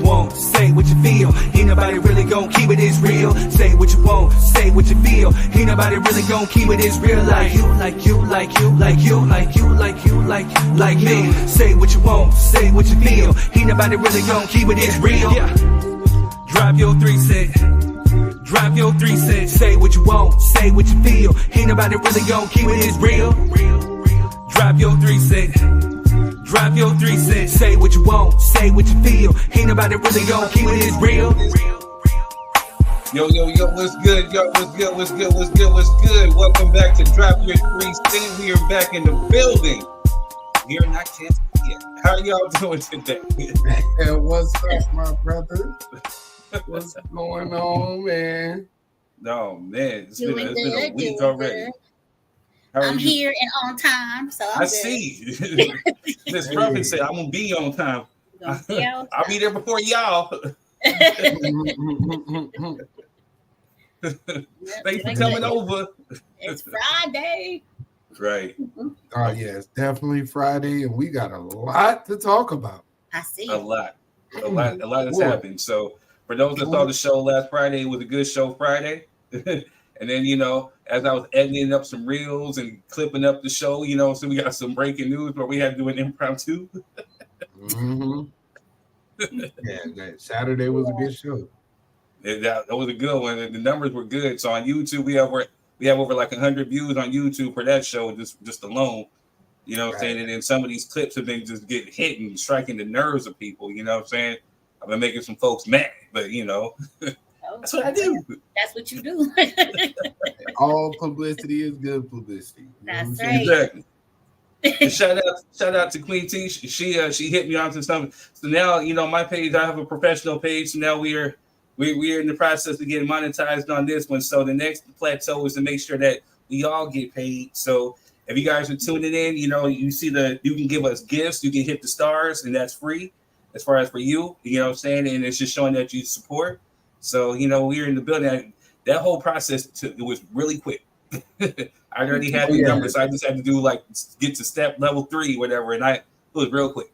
want, say what you feel. Ain't nobody really gon' keep it, it's real. Say what you want, say what you feel. Ain't nobody really gon' keep it, it's real. Like you, like you, like you, like you, like you, like you, like me. Say what you want, say what you feel. Ain't nobody really gon' keep it, it's real. Yeah. Drop your 3 cents. Drop your 3 cents. Say what you want, say what you feel. Ain't nobody really gon' keep it, it's real. Drop your 3 cents. Drop your 3 cents. Say what you want, say what you feel. Ain't nobody really gon' keep it, it's real. Yo, what's good? Yo, what's good? Welcome back to Drop Your 3 Cents. We are back in the building. We are not canceled yet. How are y'all doing today? And what's up, my brother? What's going on, man? No, man, it's been a week doing already. Good. I'm here and on time, so I'm I see. Miss Ruffin said, I'm going to be on time. I'll be there before y'all. Thanks for coming over. It's Friday. Right. Oh, yeah, it's definitely Friday, and we got a lot to talk about. I see. A lot has happened. So, for those that saw the show last Friday, it was a good show Friday. And then, as I was editing up some reels and clipping up the show, so we got some breaking news where we had to do an impromptu. Mm-hmm. Yeah, Saturday was a good show. That was a good one. And the numbers were good. So on YouTube, we have over like 100 views on YouTube for that show just alone. You know what I'm saying? And then some of these clips have been just getting hit and striking the nerves of people. You know what I'm saying? I've been making some folks mad, but that's what I do. That's what you do. All publicity is good publicity. That's right. Exactly. Shout out to Queen T. She hit me onto something. So now my page. I have a professional page. So now we're in the process of getting monetized on this one. So the next plateau is to make sure that we all get paid. So if you guys are tuning in, you see you can give us gifts. You can hit the stars, and that's free. As far as for you, you know what I'm saying? And it's just showing that you support. So, we're in the building. That whole process, it was really quick. I already had the numbers. So I just had to do get to step level 3, whatever. And it was real quick.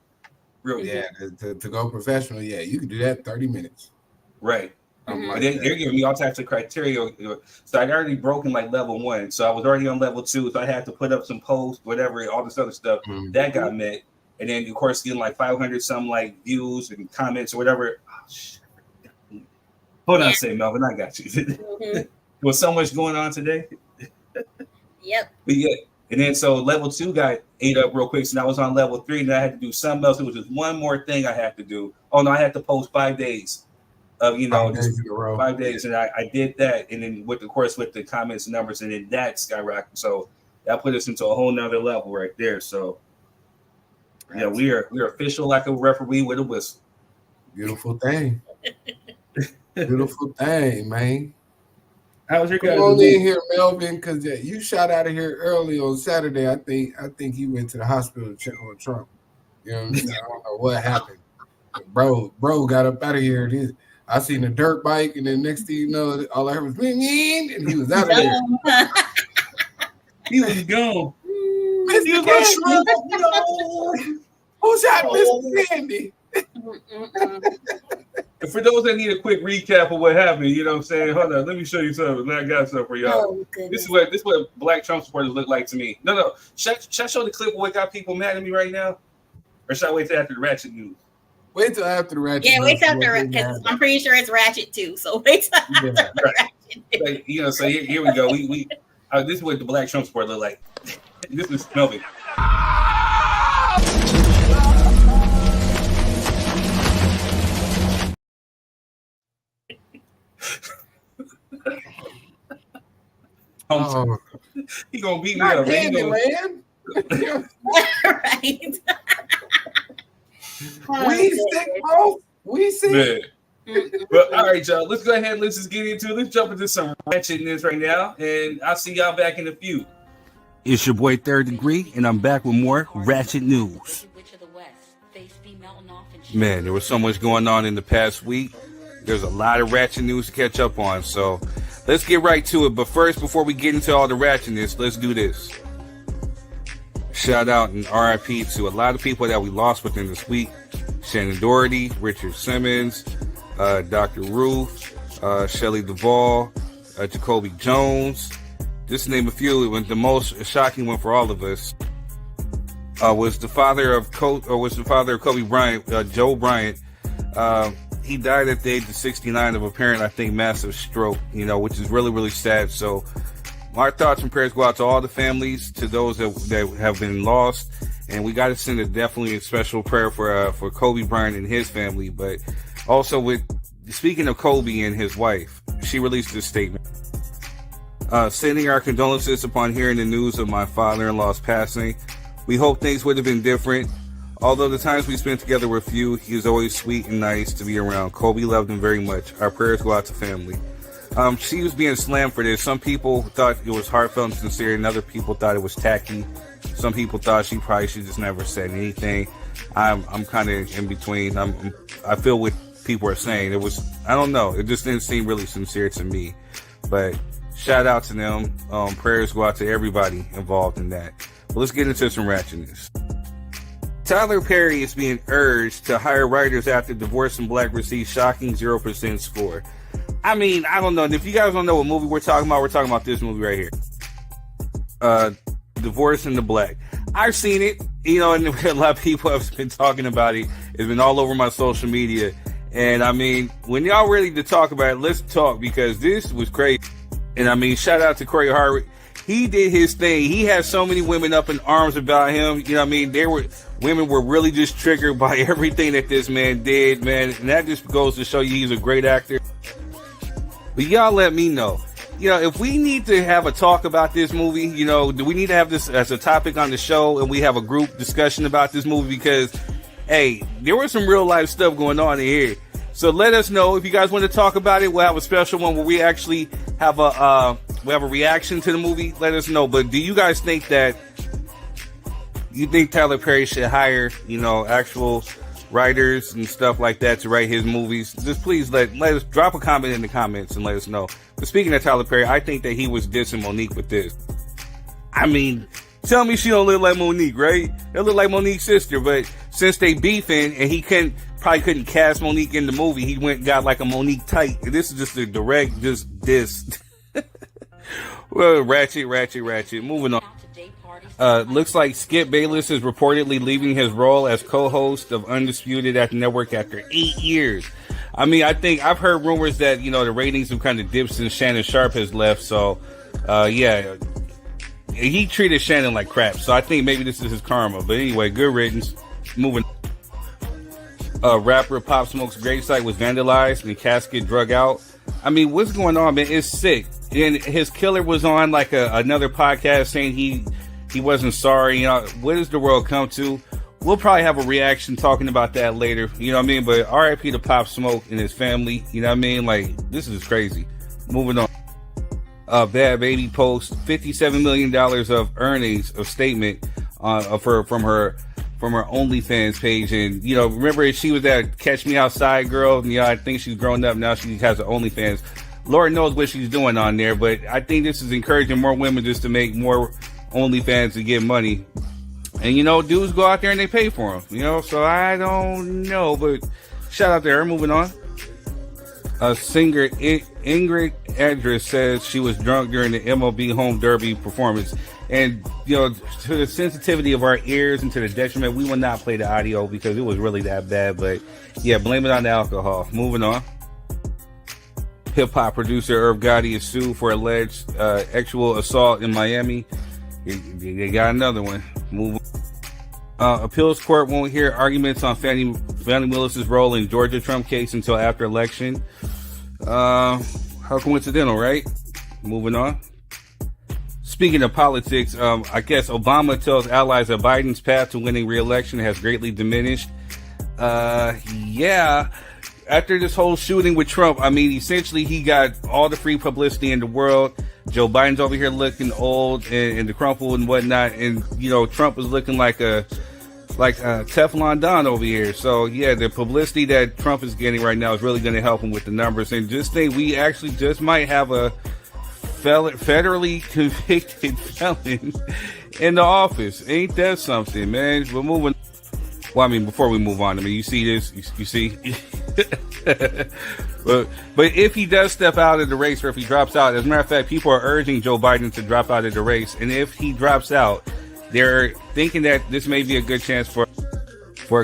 Yeah, to go professional, you can do that in 30 minutes. Right. They're giving me all types of criteria. So I'd already broken level 1. So I was already on level 2. So I had to put up some posts, whatever, all this other stuff. Mm-hmm. That got met. And then, of course, getting 500 some views and comments or whatever. Oh, shit. Hold on a second, Melvin. I got you. Mm-hmm. There was so much going on today. Yep. But yeah. And then so level 2 got ate up real quick. So now I was on level 3 and I had to do something else. It was just one more thing I had to do. Oh, no, I had to post 5 days of, 5 days in a row. 5 days. And I did that. And then with the comments and numbers, and then that skyrocketed. So that put us into a whole nother level right there. So yeah, we're official like a referee with a whistle. Beautiful thing. Beautiful thing, man. How was your guys' Come on in here, Melvin, because you shot out of here early on Saturday. I think he went to the hospital to check on Trump. You know what I'm saying? I don't know what happened. Bro got up out of here. I seen a dirt bike, and then next thing you know, all I heard was "bing," and he was out of there. He was gone. Mr. Candy. No. Who shot Mr. Candy? For those that need a quick recap of what happened, you know what I'm saying? Hold on, let me show you something. I got something for y'all. This is what Black Trump supporters look like to me. No. Should I show the clip of what got people mad at me right now? Or should I wait till after the Ratchet news? Wait till after the Ratchet. Yeah, wait till after, because I'm pretty sure it's Ratchet too. So wait till after the Ratchet news. So here we go. We this is what the Black Trump supporter look like. This is Melvin. He gonna beat me up. Man. Right. We sick, bro. We sick. But all right, y'all. Let's go ahead. Let's just get into it. Let's jump into some ratchetness right now, and I'll see y'all back in a few. It's your boy Third Degree, and I'm back with more ratchet news. Man, there was so much going on in the past week. There's a lot of ratchet news to catch up on, so let's get right to it. But first, before we get into all the ratchetness, let's do this. Shout out and RIP to a lot of people that we lost within this week. Shannon Doherty, Richard Simmons, Dr. Ruth, Shelley Duvall, Jacoby Jones. Just to name a few. The most shocking one for all of us was the father of Kobe Bryant, Joe Bryant. He died at the age of 69 of apparent, I think, massive stroke, which is really, really sad. So my thoughts and prayers go out to all the families, to those that have been lost. And we got to send definitely a special prayer for Kobe Bryant and his family. But also, speaking of Kobe and his wife, she released this statement. Sending our condolences upon hearing the news of my father-in-law's passing. We hope things would have been different. Although the times we spent together were few, he was always sweet and nice to be around. Kobe loved him very much. Our prayers go out to family. She was being slammed for this. Some people thought it was heartfelt and sincere, and other people thought it was tacky. Some people thought she probably should just never said anything. I'm kind of in between. I feel what people are saying. It was, I don't know. It just didn't seem really sincere to me. But shout out to them. Prayers go out to everybody involved in that. But let's get into some ratchetness. Tyler Perry is being urged to hire writers after Divorce in Black receives shocking 0% score. I mean, I don't know. If you guys don't know what movie we're talking about this movie right here. Divorce in the Black. I've seen it, and a lot of people have been talking about it. It's been all over my social media. And I mean, when y'all ready to talk about it, let's talk, because this was crazy. And I mean, shout out to Corey Hart. He did his thing. He had so many women up in arms about him. Women were really just triggered by everything that this man did, man. And that just goes to show you he's a great actor. But y'all let me know. If we need to have a talk about this movie, do we need to have this as a topic on the show and we have a group discussion about this movie? Because, hey, there was some real life stuff going on in here. So let us know if you guys want to talk about it. We'll have a special one where we actually have a reaction to the movie. Let us know. But do you guys think that you think Tyler Perry should hire, actual writers and stuff like that to write his movies? Just please let us drop a comment in the comments and let us know. But speaking of Tyler Perry, I think that he was dissing Monique with this. I mean, tell me she don't look like Monique, right? They look like Monique's sister, but since they beefing and he probably couldn't cast Monique in the movie, he went and got like a Monique type. And this is just a direct diss. Well, ratchet. Moving on. Looks like Skip Bayless is reportedly leaving his role as co-host of Undisputed at the network after 8 years. I mean, I think I've heard rumors that, the ratings have kind of dipped since Shannon Sharp has left. So, yeah, he treated Shannon like crap. So I think maybe this is his karma. But anyway, good riddance. Moving on. Rapper Pop Smoke's gravesite was vandalized and the casket drug out. I mean, what's going on, man? It's sick. And his killer was on like another podcast saying he wasn't sorry. What does the world come to? We'll probably have a reaction talking about that later. You know what I mean? But RIP to Pop Smoke and his family. You know what I mean? Like, this is crazy. Moving on. Bad Baby posts $57 million of earnings of statement from her OnlyFans page. And, remember she was that Catch Me Outside girl. And, I think she's grown up. Now she has an OnlyFans. Lord knows what she's doing on there. But I think this is encouraging more women just to make more OnlyFans to get money. And, dudes go out there and they pay for them, so I don't know, but shout out to her. Moving on. Singer Ingrid Andress says she was drunk during the MLB Home Derby performance. And, to the sensitivity of our ears and to the detriment, we will not play the audio because it was really that bad. But, yeah, blame it on the alcohol. Moving on. Hip-hop producer Irv Gotti is sued for alleged sexual assault in Miami. They got another one. Move on. Appeals court won't hear arguments on Fannie Willis's role in Georgia Trump case until after election. How coincidental, right? Moving on. Speaking of politics, I guess Obama tells allies that Biden's path to winning re-election has greatly diminished. Yeah. After this whole shooting with Trump, I mean, essentially he got all the free publicity in the world. Joe Biden's over here looking old and the crumple and whatnot. And, Trump was looking like a Teflon Don over here. So, yeah, the publicity that Trump is getting right now is really going to help him with the numbers. And just think we actually just might have a federally convicted felon in the office. Ain't that something, man? We're moving. Well, I mean, before we move on, I mean, you see this, you see, but if he does step out of the race, or if he drops out, as a matter of fact, people are urging Joe Biden to drop out of the race, and if he drops out, they're thinking that this may be a good chance for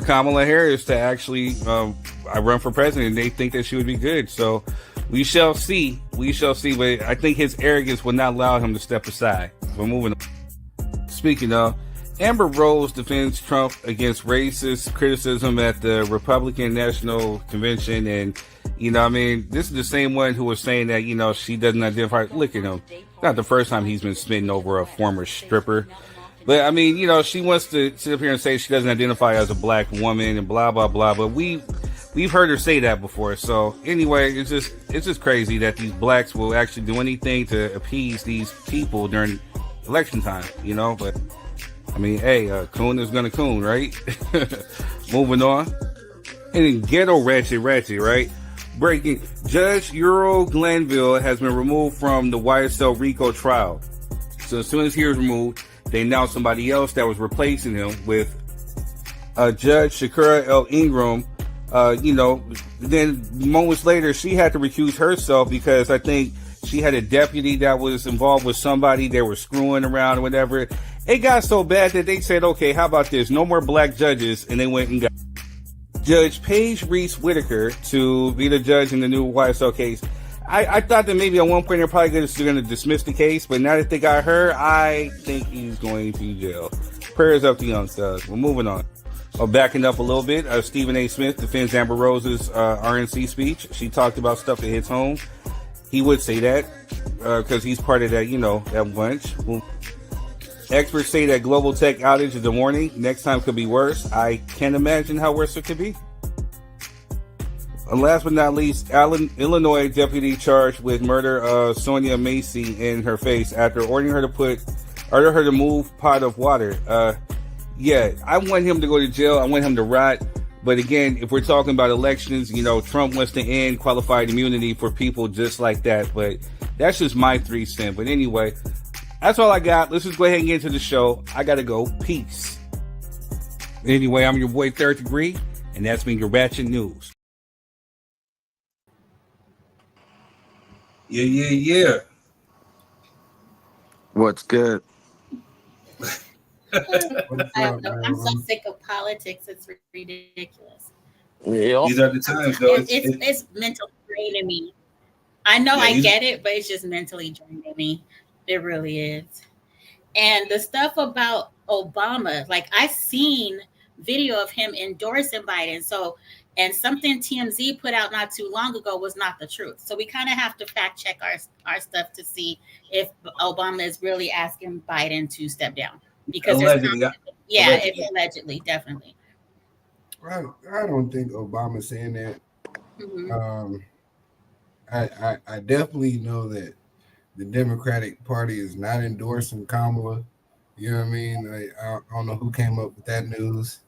Kamala Harris to actually run for president. They think that she would be good, so we shall see. We shall see, but I think his arrogance will not allow him to step aside. We're moving on. Speaking of, Amber Rose defends Trump against racist criticism at the Republican National Convention. And, you know, I mean, this is the same one who was saying that, you know, she doesn't identify. Look at him. Not the first time he's been smitten over a former stripper. But, I mean, you know, she wants to sit up here and say she doesn't identify as a black woman and blah, blah, blah. But we've heard her say that before. So, anyway, it's just crazy that these blacks will actually do anything to appease these people during election time, you know, but I mean, hey, coon is gonna coon, right? Moving on. And then ghetto ratchet, right? Breaking. Judge Euro Glanville has been removed from the YSL RICO trial. So as soon as he was removed, they announced somebody else that was replacing him with Judge Shakura L. Ingram. You know, then moments later, she had to recuse herself because I think she had a deputy that was involved with somebody. They were screwing around or whatever. It got so bad that they said, okay, how about this? No more black judges. And they went and got Judge Paige Reese Whitaker to be the judge in the new YSL case. I thought that maybe at one point they're probably going to dismiss the case. But now that they got her, I think he's going to jail. Prayers up to Young Thugs. We're moving on. Backing up a little bit, Stephen A. Smith defends Amber Rose's RNC speech. She talked about stuff that hits home. He would say that because he's part of that, you know, that bunch. Experts say that global tech outage is a warning. Next time could be worse. I can't imagine how worse it could be. And last but not least, Illinois deputy charged with murder of Sonia Macy in her face after ordering her to move pot of water. Yeah, I want him to go to jail. I want him to rot. But again, if we're talking about elections, you know, Trump wants to end qualified immunity for people just like that. But that's just my 3 cents. But anyway, that's all I got. Let's just go ahead and get into the show. I got to go. Peace. Anyway, I'm your boy, Third Degree, and that's been your Ratchet News. Yeah. What's good? I'm so sick of politics. It's ridiculous. Yeah. These are the times, though. It's mentally draining me. I know I get it, but it's just mentally draining me. It really is. And the stuff about Obama, like I seen video of him endorsing Biden. So, and something TMZ put out not too long ago was not the truth. So we kind of have to fact check our stuff to see if Obama is really asking Biden to step down. Because allegedly, it's allegedly, definitely. I don't think Obama's saying that. Mm-hmm. I definitely know that the Democratic Party is not endorsing Kamala. You know what I mean? I don't know who came up with that news.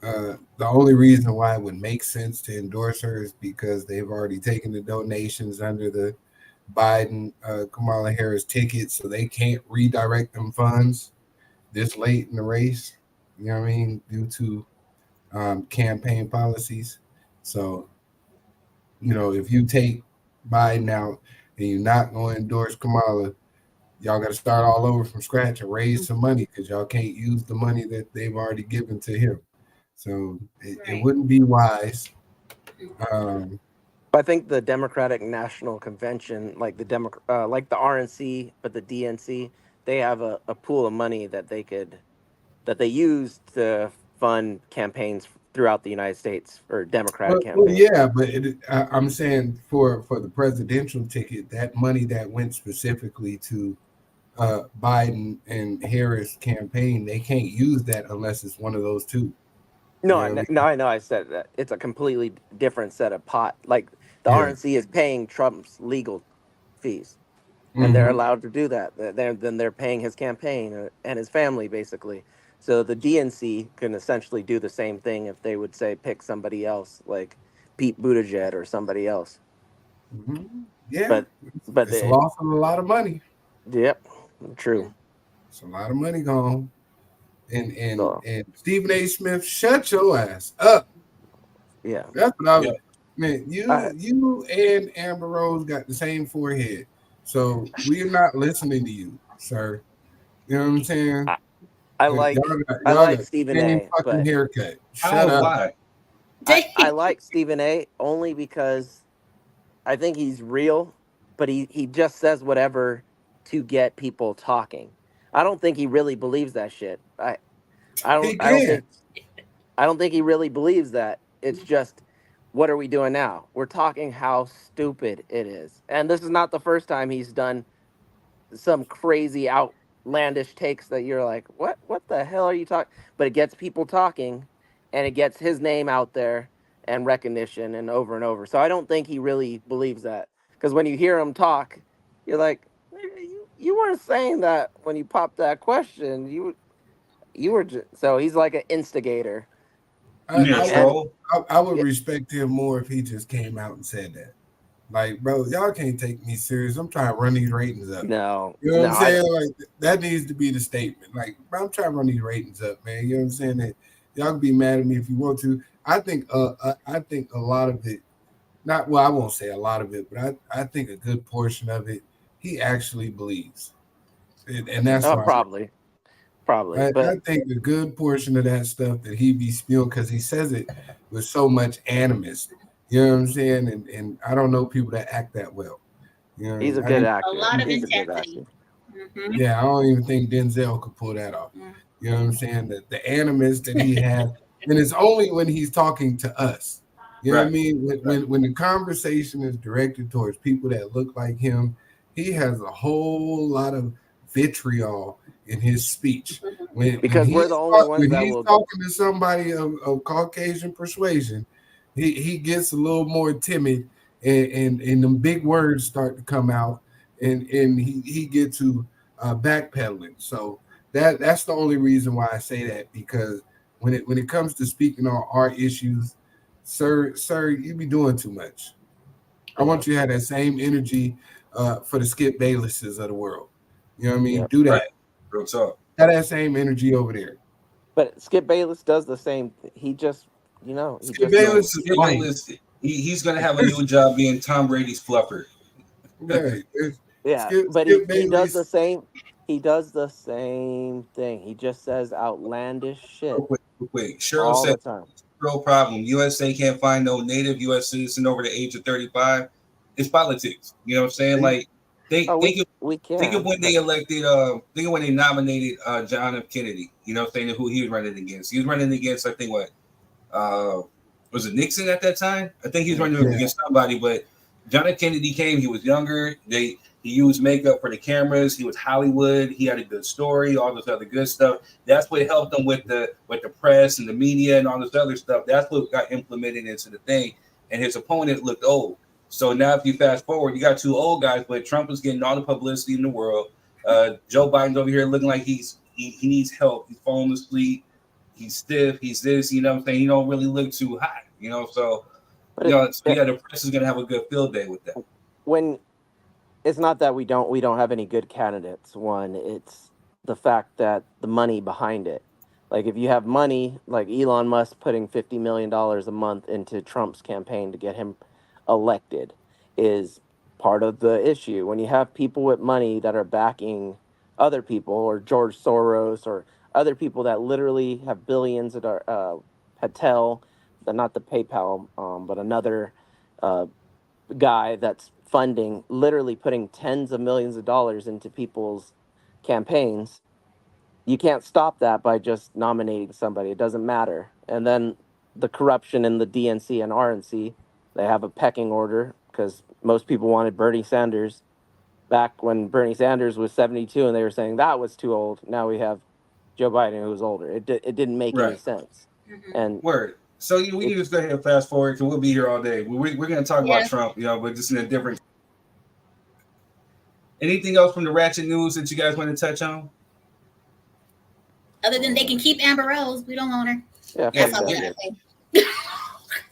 The only reason why it would make sense to endorse her is because they've already taken the donations under the Biden Kamala Harris ticket, so they can't redirect them funds this late in the race. You know what I mean? Due to campaign policies. So, you know, if you take Biden out and you're not going to endorse Kamala, y'all got to start all over from scratch and raise some money because y'all can't use the money that they've already given to him. So it wouldn't be wise. I think the Democratic National Convention, like the RNC, but the DNC, they have a pool of money that they use to fund campaigns throughout the United States or Democratic campaigns. Well, yeah, but I'm saying for the presidential ticket, that money that went specifically to Biden and Harris campaign, they can't use that unless it's one of those two. No, I know. I said that it's a completely different set of pot. Like the RNC is paying Trump's legal fees, and they're allowed to do that. Then they're paying his campaign and his family, basically. So the DNC can essentially do the same thing if they would say pick somebody else, like Pete Buttigieg or somebody else. Mm-hmm. Yeah, but it's a loss of a lot of money. Yep, true. It's a lot of money gone. And Stephen A. Smith, shut your ass up. Yeah. That's what I was. Yeah. Man, you and Amber Rose got the same forehead, so we're not listening to you, sir. You know what I'm saying? I like Y'all got the Stephen same A, fucking but haircut. How Shut and up. why? I like Stephen A only because I think he's real, but he just says whatever to get people talking. I don't think he really believes that shit. He I don't can. think he really believes that. It's just what are we doing now? We're talking how stupid it is. And this is not the first time he's done some crazy outlandish takes that you're like, what the hell are you talking? But it gets people talking and it gets his name out there and recognition and over. So I don't think he really believes that. Because when you hear him talk, you're like, "Nigga, you weren't saying that when you popped that question. You were just so he's like an instigator. You mean a And troll? I would yeah, respect him more if he just came out and said that. Like, bro, y'all can't take me serious. I'm trying to run these ratings up. You know what I'm I saying? Like that needs to be the statement. Like, bro, I'm trying to run these ratings up, man. You know what I'm saying? That y'all can be mad at me if you want to. I think a lot of it, not well, I won't say a lot of it, but I think a good portion of it, he actually believes. And that's why probably, I but think a good portion of that stuff that he be spewing because he says it with so much animus. You know what I'm saying? And I don't know people that act that well. You he's a know, good A actor. lot of He's a good actor. intensity. Hmm. yeah, I don't even think Denzel could pull that off. You know what I'm saying? The animus that he has, and it's only when he's talking to us. You know what I Right. mean? When the conversation is directed towards people that look like him, he has a whole lot of vitriol in his speech. Because we're the only ones When that he's will. talking to somebody of Caucasian persuasion, he gets a little more timid, and the big words start to come out, and he gets to backpedaling. So that's the only reason why I say that, because when it comes to speaking on our issues, sir, you be doing too much. I want you to have that same energy for the Skip Baylesses of the world. You know what I mean? Yep. Do that. Right. Real talk. Have that same energy over there. But Skip Bayless does the same. He just, he Skip just Yo, Bayless knows. is Skip white. Bayless, he's gonna have a new job being Tom Brady's fluffer. Okay. Yeah, but Skip he does the Bayless. same. He does the same thing. He just says outlandish shit Real quick. Cheryl all said the time. real problem. USA can't find no native U.S. citizen over the age of 35. It's politics. You know what I'm saying? Like Oh, think of we think of can, when but they elected think of when they nominated John F. Kennedy. You know what I'm saying? Who he was running against. He was running against, I think, what was it, Nixon at that time? I think he was running Yeah. against somebody, but John F. Kennedy came, he was younger. He used makeup for the cameras, he was Hollywood, he had a good story, all this other good stuff. That's what helped him with the press and the media and all this other stuff. That's what got implemented into the thing. And his opponent looked old. So now if you fast forward, you got two old guys, but Trump is getting all the publicity in the world. Joe Biden's over here looking like he needs help. He's falling asleep. He's stiff. He's this. You know what I'm saying? He don't really look too hot. You know, so the press is gonna have a good field day with that. when it's not that we don't have any good candidates. One, it's the fact that the money behind it. Like if you have money, like Elon Musk putting $50 million a month into Trump's campaign to get him elected, is part of the issue. When you have people with money that are backing other people, or George Soros, or other people that literally have billions that are Patel, not the PayPal, but another uh, guy that's funding, literally putting tens of millions of dollars into people's campaigns. You can't stop that by just nominating somebody. It doesn't matter. And then the corruption in the DNC and RNC, they have a pecking order because most people wanted Bernie Sanders back when Bernie Sanders was 72 and they were saying that was too old. Now we have Joe Biden who was older. It didn't make any Right. sense. Hmm. And Word. So we can just go ahead and fast forward because we'll be here all day. We're going to talk about Yeah. Trump, but just in a different. Anything else from the ratchet news that you guys want to touch on? Other than they can keep Amber Rose, we don't want her. yeah, Yeah, That's fuck all we that yeah. gotta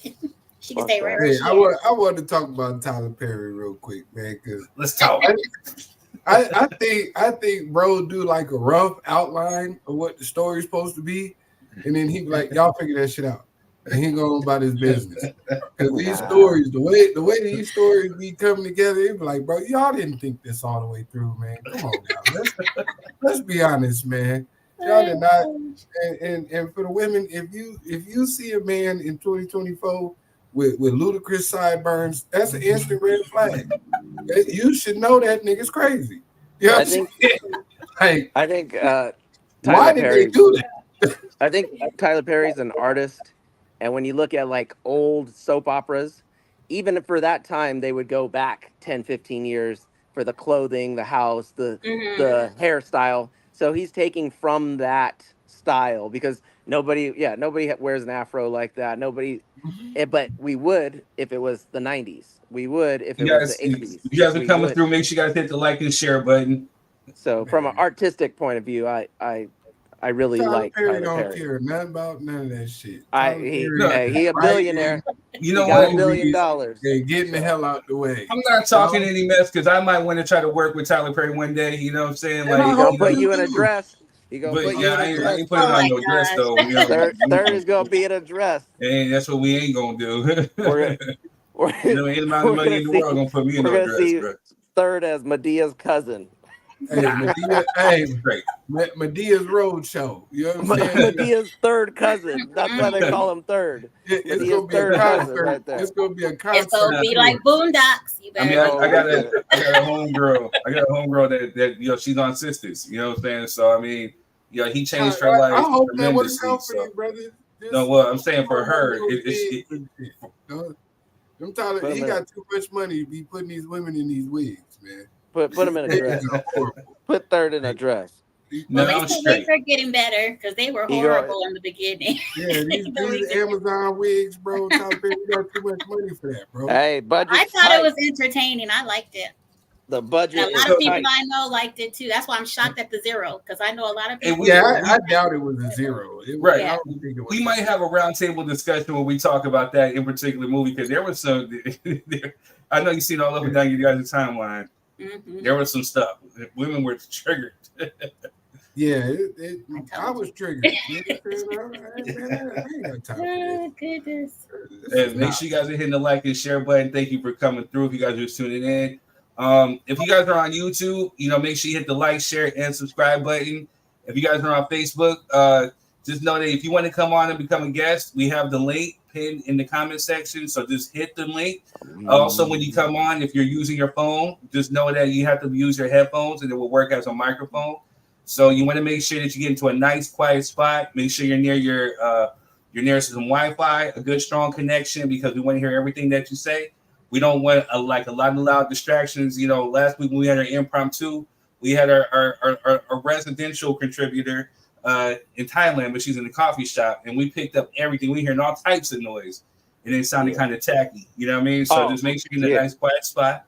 say. She can Fuck stay that. right where Hey, she I is. wanted to talk about Tyler Perry real quick, man, because Let's talk. I think bro do like a rough outline of what the story's supposed to be, and then he be like, y'all figure that shit out. And he go about his business. Because these stories, the way these stories be coming together, it be like, bro, y'all didn't think this all the way through, man. Come on now. Let's be honest, man. Y'all did not. And for the women, if you see a man in 2024 with ludicrous sideburns, that's an instant red flag. You should know that nigga's crazy. You know what I'm saying? I think why did they do that? I think Tyler Perry's an artist, and when you look at like old soap operas, even for that time, they would go back 10, 15 years for the clothing, the house, the hairstyle. So he's taking from that style because nobody wears an afro like that. Nobody, but we would if it was the 90s. We would if it was the 80s. You guys are coming through. Make sure you guys hit the like and share button. So from an artistic point of view, I really like Perry. Tyler Don't care nothing about none of that shit. He a billionaire. You know what? $1 billion. Yeah, getting the hell out the way. I'm not talking any mess because I might want to try to work with Tyler Perry one day. You know what I'm saying? Like he's gonna put you in a dress. He gonna put you in a dress. I ain't putting on no dress though. You know, third is gonna be in a dress. And that's what we ain't gonna do. Any amount of money in the world gonna put me in no dress. Bro. Third as Medea's cousin. Medea's road show. You know what I'm saying? Medea's third cousin. That's why they call him third. It's gonna be a concert right there. It's gonna be a concert. It's gonna be like Boondocks. You better I got a homegirl. I got a homegirl that she's on Sisters. You know what I'm saying? So I mean, he changed her life. I hope that works tremendously. out for you, brother. No, well, I'm saying for her, I'm telling he got too much money to be putting these women in these wigs, man. Put them in a dress. Put third in a dress. Well, they're getting better because they were horrible in the beginning. Yeah, these Amazon wigs, bro. Tyler Perry got too much money for that, bro. Hey, budget. I thought it was entertaining. I liked it. The budget. And a lot of people I know liked it too. That's why I'm shocked at the zero because I know a lot of people. I doubt it was a zero. Right. I don't think it was. We might have a roundtable discussion when we talk about that in particular movie because there was some. I know you've seen all up and down your guys' timeline. Mm-hmm. There was some stuff. Women were triggered. Yeah, I was triggered. Goodness. And make sure you guys are hitting the like and share button. Thank you for coming through. If you guys are just tuning in, if you guys are on YouTube, make sure you hit the like, share, and subscribe button. If you guys are on Facebook, just know that if you want to come on and become a guest, we have the link pinned in the comment section. So just hit the link. Also, when you come on, if you're using your phone, just know that you have to use your headphones and it will work as a microphone. So you want to make sure that you get into a nice, quiet spot. Make sure you're near you're near some Wi-Fi, a good, strong connection, because we want to hear everything that you say. We don't want a lot of loud distractions. Last week when we had our impromptu, we had our residential contributor in Thailand, but she's in the coffee shop, and we picked up everything. We hearing all types of noise, and it sounded kind of tacky. You know what I mean? So just make sure you're in a nice, quiet spot.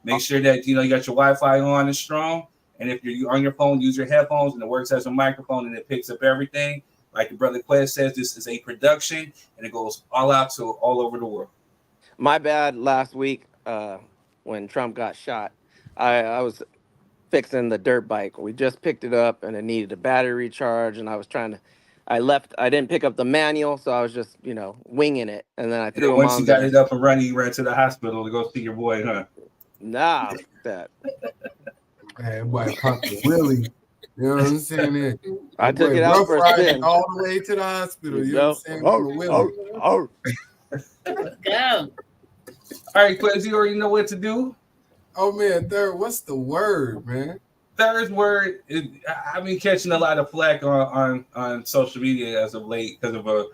Make sure that you got your Wi-Fi on and strong. And if you're on your phone, use your headphones, and it works as a microphone, and it picks up everything. Like the brother Quest says, this is a production, and it goes all out to all over the world. My bad last week when Trump got shot. I was fixing the dirt bike. We just picked it up, and it needed a battery recharge, and I didn't pick up the manual, so I was just, winging it. And then I threw once you got it up and running, you ran to the hospital to go see your boy, huh? Nah, that. Man, boy, popped the willie. You know what I'm saying? I took it out for a spin. All the way to the hospital. You know what I'm saying? Go. All right, Quez, you already know what to do. Oh, man, third, what's the word, man? Third's word, I've been catching a lot of flack on social media as of late because of a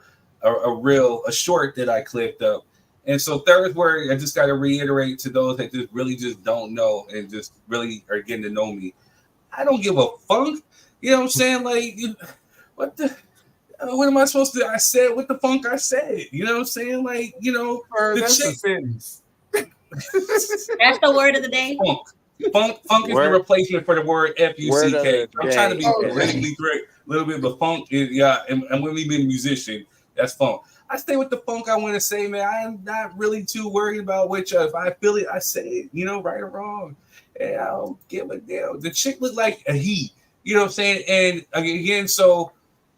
short that I clipped up. And so third word, I just got to reiterate to those that just don't know and just really are getting to know me. I don't give a funk. You know what I'm saying? Like, what am I supposed to? I said what the funk I said. You know what I'm saying? Like, that's a sentence. That's the word of the day. Funk is the replacement for the word F-U-C-K. I'm trying to be politically correct a little bit, but funk is, and when we be a musician, that's funk. I stay with the funk I want to say, man. I am not really too worried about which. If I feel it, I say it, right or wrong. and I don't give a damn. The chick looked like a he. You know what I'm saying? And again, so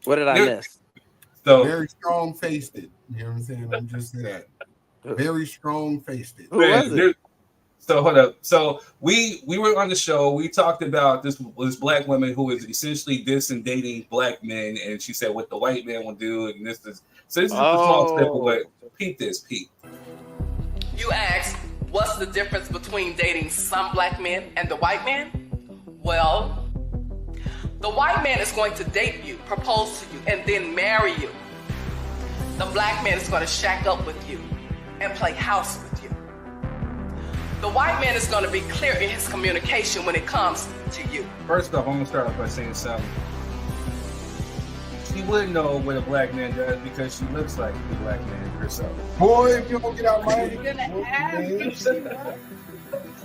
What did I miss? So Very strong faced it. You know what I'm saying? I'm just saying that. Very strong faced it. Who was it? So hold up. So we were on the show. We talked about this black woman who is essentially dissing dating black men, and she said what the white man will do, and this is so. This is just a small step away. Peep this, peep. You ask, what's the difference between dating some black men and the white man? Well, the white man is going to date you, propose to you, and then marry you. The black man is going to shack up with you and play house with you. The white man is going to be clear in his communication when it comes to you. First off, I'm going to start off by saying something. She wouldn't know what a black man does because she looks like the black man herself. Boy, if you don't get out my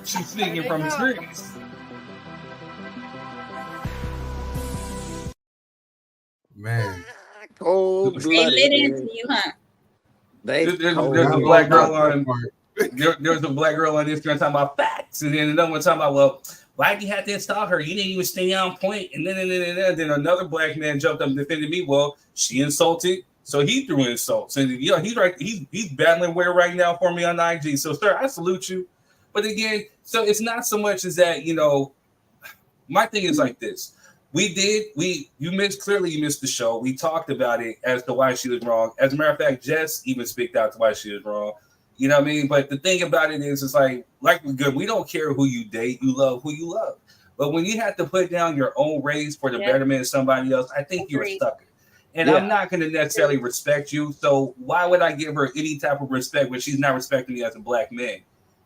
She's speaking from experience. Man. Cold They lit blooded. into you, huh? There's a black girl on. There's a black girl on Instagram talking about facts, and then another one talking about, well, why do you have to install her? You didn't even stay on point. And then another black man jumped up and defended me. Well, she insulted, so he threw insults, and he's right. He's battling where right now for me on IG. So, sir, I salute you. But again, so it's not so much as that, my thing is like this. You missed the show. We talked about it as to why she was wrong. As a matter of fact, Jess even speaked out to why she was wrong. You know what I mean? But the thing about it is, it's like we're good. We don't care who you date. You love who you love. But when you have to put down your own race for the betterment of somebody else, I think you're a sucker. And I'm not going to necessarily respect you. So why would I give her any type of respect when she's not respecting me as a black man?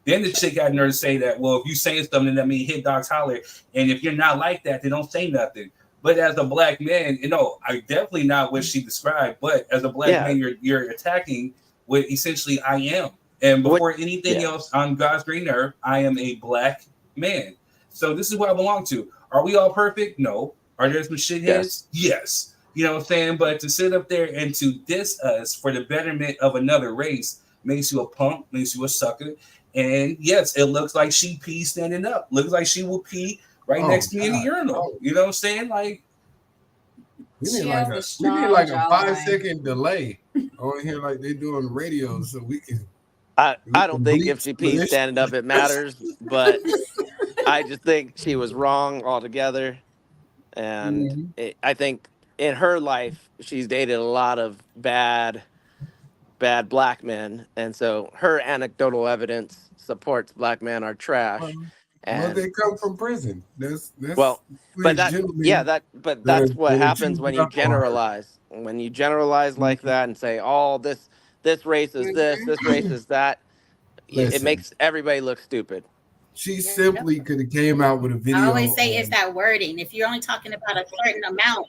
Then the chick had nerve to say that, well, if you say something, that means hit dogs holler. And if you're not like that, then don't say nothing. But as a black man, I definitely not what she described. But as a black man, you're attacking what essentially I am. And before anything else on God's green earth, I am a black man. So this is what I belong to. Are we all perfect? No. Are there some shitheads? Yes. You know what I'm saying? But to sit up there and to diss us for the betterment of another race makes you a punk, makes you a sucker. And yes, it looks like she pee standing up. Looks like she will pee right next to me in the urinal. You know what I'm saying? Like, we need like a 5-second delay on here, like they do on the radio, so we can. I don't think if she pees standing up it matters, but I just think she was wrong altogether. And I think in her life, she's dated a lot of bad black men. And so her anecdotal evidence supports black men are trash. Well, they come from prison. That's well, but that's what happens when you generalize. When you generalize like that and say, "Oh, this race is this race is that," it makes everybody look stupid. She simply could have came out with a video. I always say it's that wording. If you're only talking about a certain amount,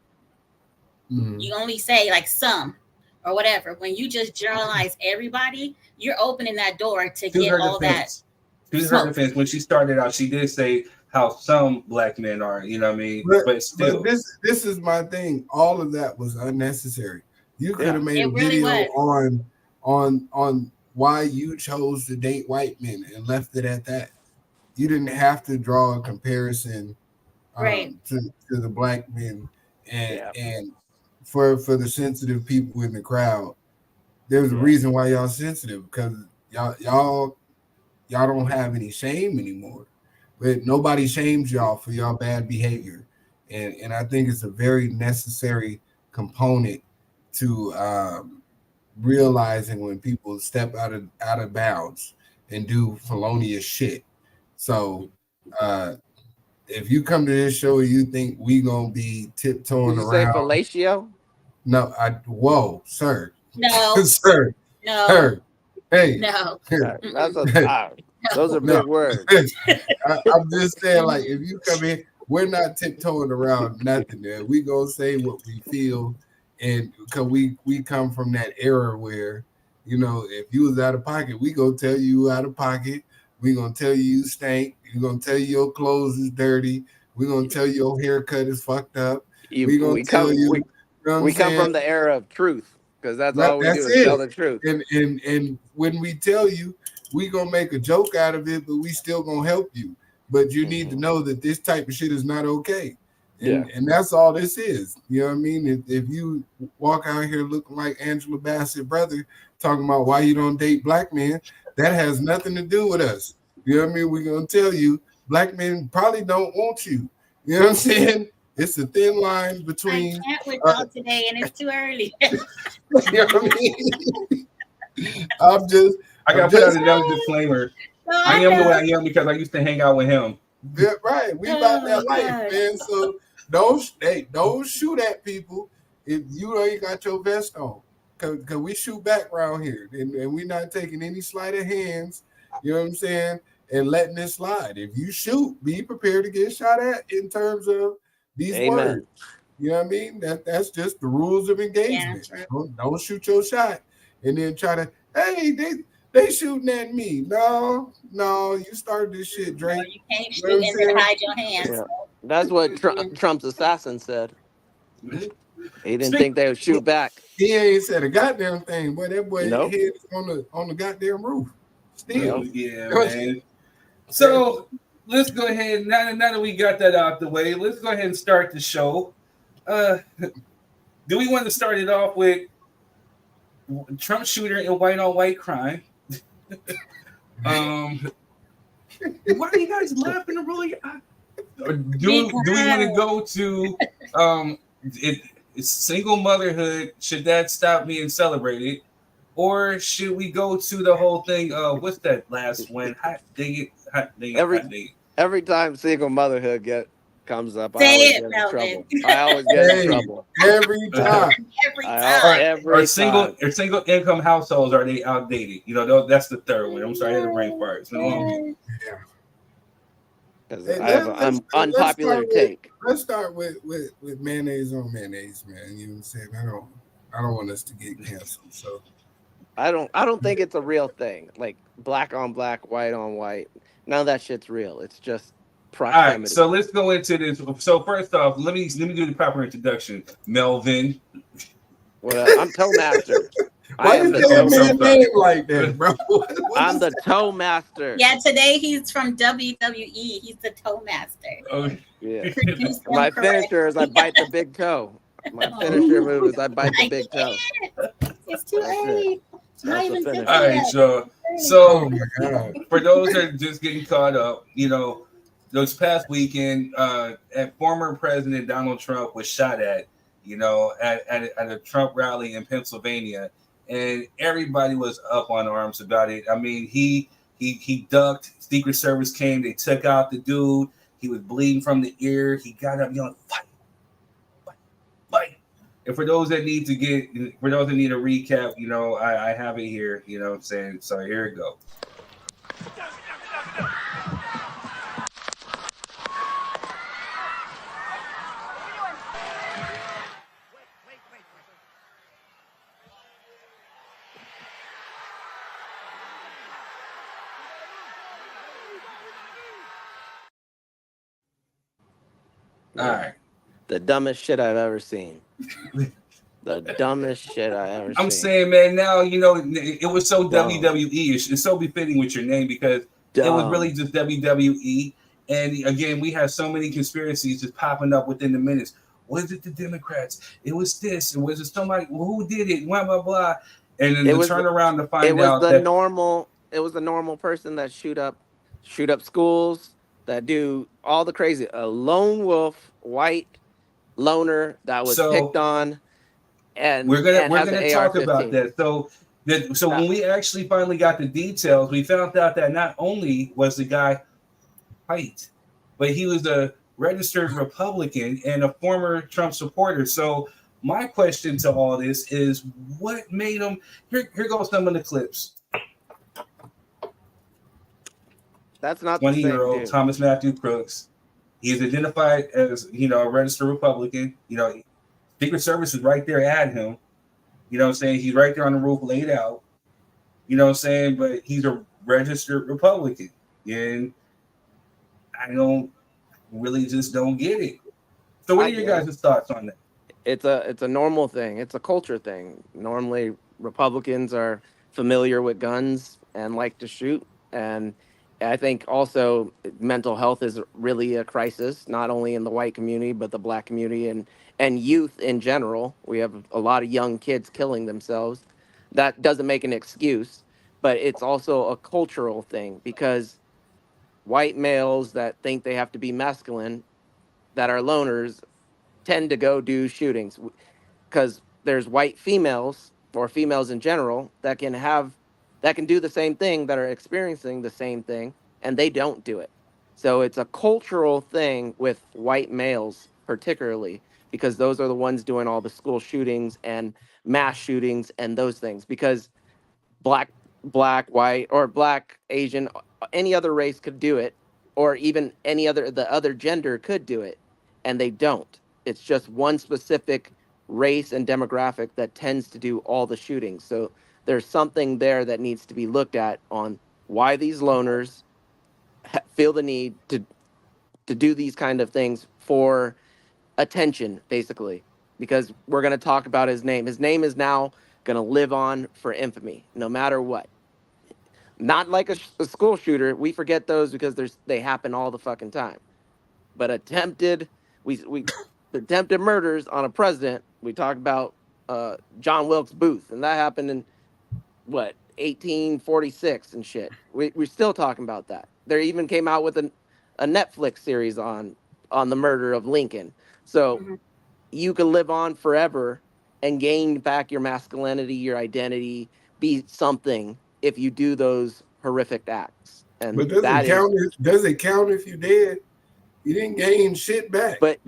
you only say like some or whatever. When you just generalize everybody, you're opening that door to get all that. To her defense, when she started out, she did say how some black men are, you know what I mean? But still. But this is my thing. All of that was unnecessary. You could have made a really video on why you chose to date white men and left it at that. You didn't have to draw a comparison to the black men and for the sensitive people in the crowd. There's a reason why y'all sensitive, because y'all don't have any shame anymore. But nobody shames y'all for y'all bad behavior. And I think it's a very necessary component to realizing when people step out of bounds and do felonious shit. So if you come to this show and you think we gonna be tiptoeing Did you around, say fellatio? No, whoa, sir. No, sir. No. Sir. Hey. No. Those are big words. I'm just saying, like, if you come in, we're not tiptoeing around nothing there. We gonna say what we feel, and because we come from that era where, if you was out of pocket, we gonna tell you out of pocket. We gonna tell you stink. We gonna tell you your clothes is dirty. We gonna tell you your haircut is fucked up. We come from the era of truth, because that's all we do is tell the truth. And when we tell you, we gonna make a joke out of it, but we still gonna help you. but you need to know that this type of shit is not okay. Yeah. And that's all this is. You know what I mean? If you walk out here looking like Angela Bassett brother talking about why you don't date black men, that has nothing to do with us. You know what I mean? We're gonna tell you black men probably don't want you. You know what I'm saying? It's a thin line between I can't with y'all today, and it's too early. you know what I mean? I gotta put out another disclaimer. So I am the way I am because I used to hang out with him. Yeah, right. We about that life, man. So don't shoot at people if you ain't got your vest on. Cause we shoot back around here, and we not taking any sleight of hands. You know what I'm saying? And letting it slide. If you shoot, be prepared to get shot at in terms of these words. You know what I mean? That's just the rules of engagement. Yeah, don't shoot your shot and then try to, hey, they shooting at me. No, you started this shit, Drake. No, you can't shoot and then hide your hands. Yeah. That's what Trump's assassin said. He didn't think they would shoot back. He ain't said a goddamn thing, but that boy head is on the goddamn roof. Still. Yeah, man. So let's go ahead. Now that we got that out the way, let's go ahead and start the show. Do we want to start it off with Trump shooter and white on white crime? Why are you guys laughing and rolling your eyes? Or do we want to go to it's single motherhood? Should that stop being celebrated? Or should we go to the whole thing? What's that last one? Hot dig it. Every time single motherhood comes up, I always get in trouble. I always get in trouble. Every time. Or single income households, are they outdated? You know, that's the third one. I'm sorry, I had a brain fart. It's been a long week. Because I have an unpopular take. Let's start with mayonnaise on mayonnaise, man. You know what I'm saying? I don't want us to get canceled. So I don't think it's a real thing. Like black on black, white on white. None of that shit's real. It's just proximity. All right, so let's go into this. So first off, let me do the proper introduction. Melvin. Well, I'm Toemaster. Why you tell me a name like that, bro? I'm the Toemaster. Yeah, today he's from WWE. He's the Toemaster. Oh, yeah. My finisher is I bite the big toe. My finisher move is I bite the big toe. It's too early. All right, so for those that are just getting caught up, you know, this past weekend, former President Donald Trump was shot at, you know, at a Trump rally in Pennsylvania, and everybody was up on arms about it. I mean, he ducked. Secret Service came. They took out the dude. He was bleeding from the ear. He got up yelling, "Fight, fight, fight!" And for those that need a recap, you know, I have it here. You know what I'm saying? So here it goes. All right. The dumbest shit I've ever seen. The dumbest shit I ever seen. I'm saying, man, now, you know, it was so WWE-ish. It's so befitting with your name because it was really just WWE. And again, we have so many conspiracies just popping up within the minutes. Was it the Democrats? It was this. And was it somebody? Who did it? Blah, blah, blah. And then turn around to find out that it was the normal person that shoot up schools, that do all the crazy. A lone wolf, white loner that was picked on. And we're gonna talk about that. So when we actually finally got the details, we found out that not only was the guy white, but he was a registered Republican and a former Trump supporter. So my question to all this is, what made him? Here goes some of the clips. That's not 20-year-old Thomas Matthew Crooks. He's identified as, you know, a registered Republican. You know, Secret Service is right there at him. You know what I'm saying? He's right there on the roof laid out. You know what I'm saying? But he's a registered Republican. And I don't get it. So what are your guys' thoughts on that? It's a normal thing. It's a culture thing. Normally Republicans are familiar with guns and like to shoot. And I think also mental health is really a crisis, not only in the white community but the black community and youth in general. We have a lot of young kids killing themselves. That doesn't make an excuse, but it's also a cultural thing because white males that think they have to be masculine, that are loners, tend to go do shootings because there's white females or females in general that can do the same thing, that are experiencing the same thing, and they don't do it. So it's a cultural thing with white males particularly, because those are the ones doing all the school shootings and mass shootings and those things, because black white or black Asian, any other race could do it, or even any other the other gender could do it, and they don't. It's just one specific race and demographic that tends to do all the shootings. So there's something there that needs to be looked at on why these loners feel the need to do these kind of things for attention, basically, because we're going to talk about his name. His name is now going to live on for infamy, no matter what. Not like a school shooter. We forget those because they happen all the fucking time. But we attempted murders on a president. We talked about John Wilkes Booth, and that happened in what 1846 and shit. We're still talking about that. There even came out with a Netflix series on the murder of Lincoln. So you can live on forever and gain back your masculinity, your identity, be something if you do those horrific acts. And but does that it count? Does it count if you dead? You didn't gain shit back. But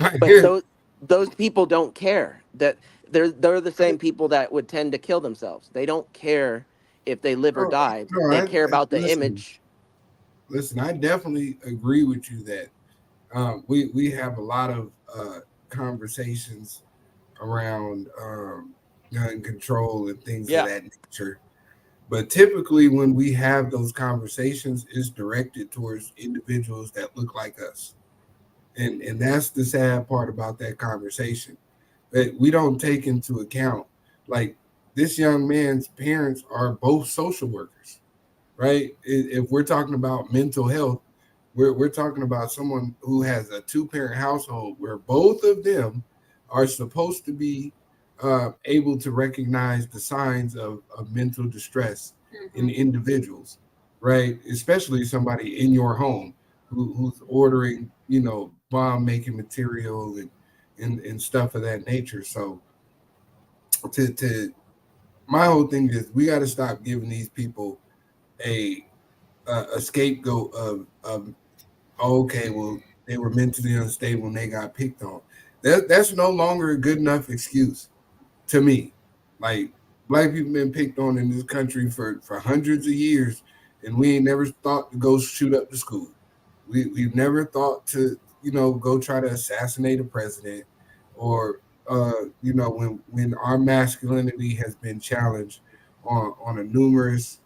those people don't care. That they're the same people that would tend to kill themselves. They don't care if they live or die. They care about the image. Listen, I definitely agree with you that we have a lot of conversations around gun control and things of that nature. But typically, when we have those conversations, it's directed towards individuals that look like us. And that's the sad part about that conversation. That we don't take into account, like, this young man's parents are both social workers, right? If we're talking about mental health, we're talking about someone who has a two-parent household where both of them are supposed to be able to recognize the signs of mental distress in individuals, right? Especially somebody in your home who's ordering, bomb making material and stuff of that nature. So to my whole thing is we got to stop giving these people a scapegoat of okay, well, they were mentally unstable and they got picked on. That's no longer a good enough excuse to me. Like, black people been picked on in this country for hundreds of years, and we ain't never thought to go shoot up the school. We've never thought to, go try to assassinate a president, or when our masculinity has been challenged on a numerous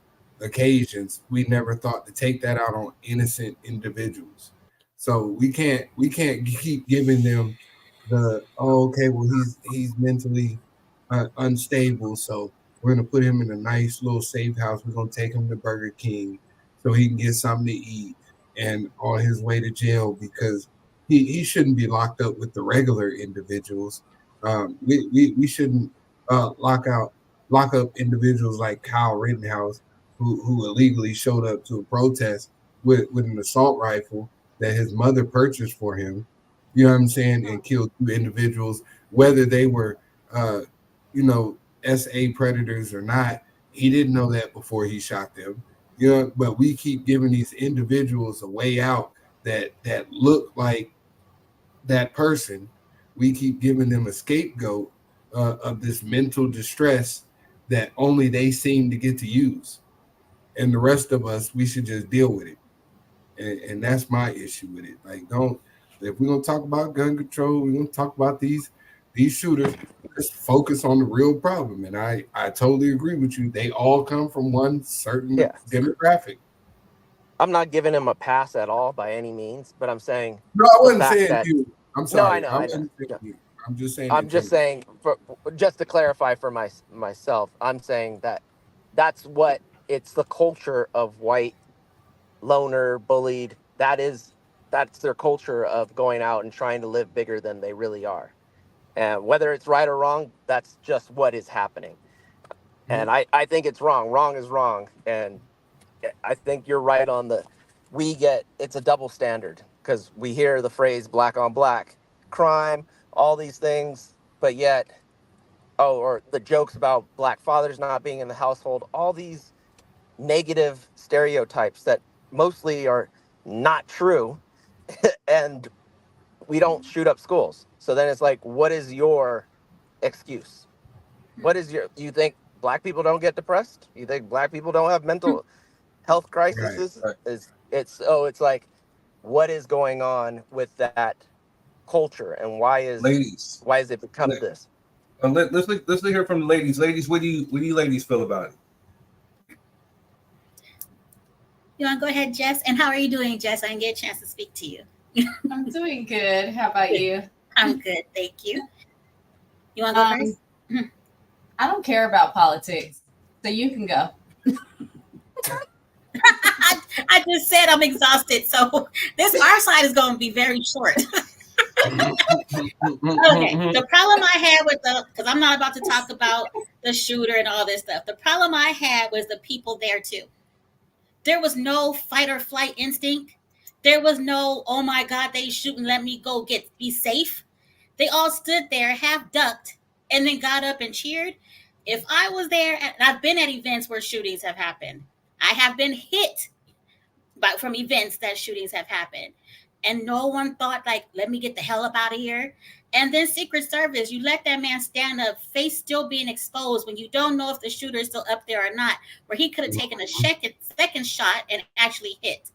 occasions, we never thought to take that out on innocent individuals. So we can't keep giving them okay, well, he's mentally unstable, so we're gonna put him in a nice little safe house. We're gonna take him to Burger King so he can get something to eat and on his way to jail, because he shouldn't be locked up with the regular individuals. We shouldn't lock up individuals like Kyle Rittenhouse, who illegally showed up to a protest with an assault rifle that his mother purchased for him. You know what I'm saying? And killed two individuals, whether they were SA predators or not. He didn't know that before he shot them. But we keep giving these individuals a way out that look like that person. We keep giving them a scapegoat of this mental distress that only they seem to get to use, and the rest of us, we should just deal with it. And that's my issue with it. Like, if we're gonna talk about gun control, we're gonna talk about these shooters, let's focus on the real problem. And I totally agree with you. They all come from one certain demographic. I'm not giving him a pass at all by any means, but I'm saying no, I wasn't saying you. I'm sorry. No, I know. I'm just saying. I'm just saying, just to clarify for myself, I'm saying that that's what it's the culture of white loner, bullied. That's their culture of going out and trying to live bigger than they really are. And whether it's right or wrong, that's just what is happening. And I think it's wrong. Wrong is wrong. And I think you're right on it's a double standard, because we hear the phrase black on black crime, all these things, but yet, or the jokes about black fathers not being in the household, all these negative stereotypes that mostly are not true. And we don't shoot up schools. So then it's like, what is your excuse? You think black people don't get depressed? You think black people don't have mental health crises? Right. It's like, what is going on with that culture, and why is it become this? Let's hear from the ladies. Ladies, what do you ladies feel about it? You want to go ahead, Jess? And how are you doing, Jess? I didn't get a chance to speak to you. I'm doing good. How about you? I'm good, thank you. You want to go first? I don't care about politics, so you can go. I just said I'm exhausted, so our side is going to be very short. Okay, the problem I had with because I'm not about to talk about the shooter and all this stuff. The problem I had was the people there too. There was no fight or flight instinct. There was no, oh my God, they shooting, let me go be safe. They all stood there, half ducked, and then got up and cheered. If I was there, and I've been at events where shootings have happened. I have been hit from events that shootings have happened. And no one thought, like, let me get the hell up out of here. And then Secret Service, you let that man stand up, face still being exposed when you don't know if the shooter is still up there or not, where he could have taken a second shot and actually hit.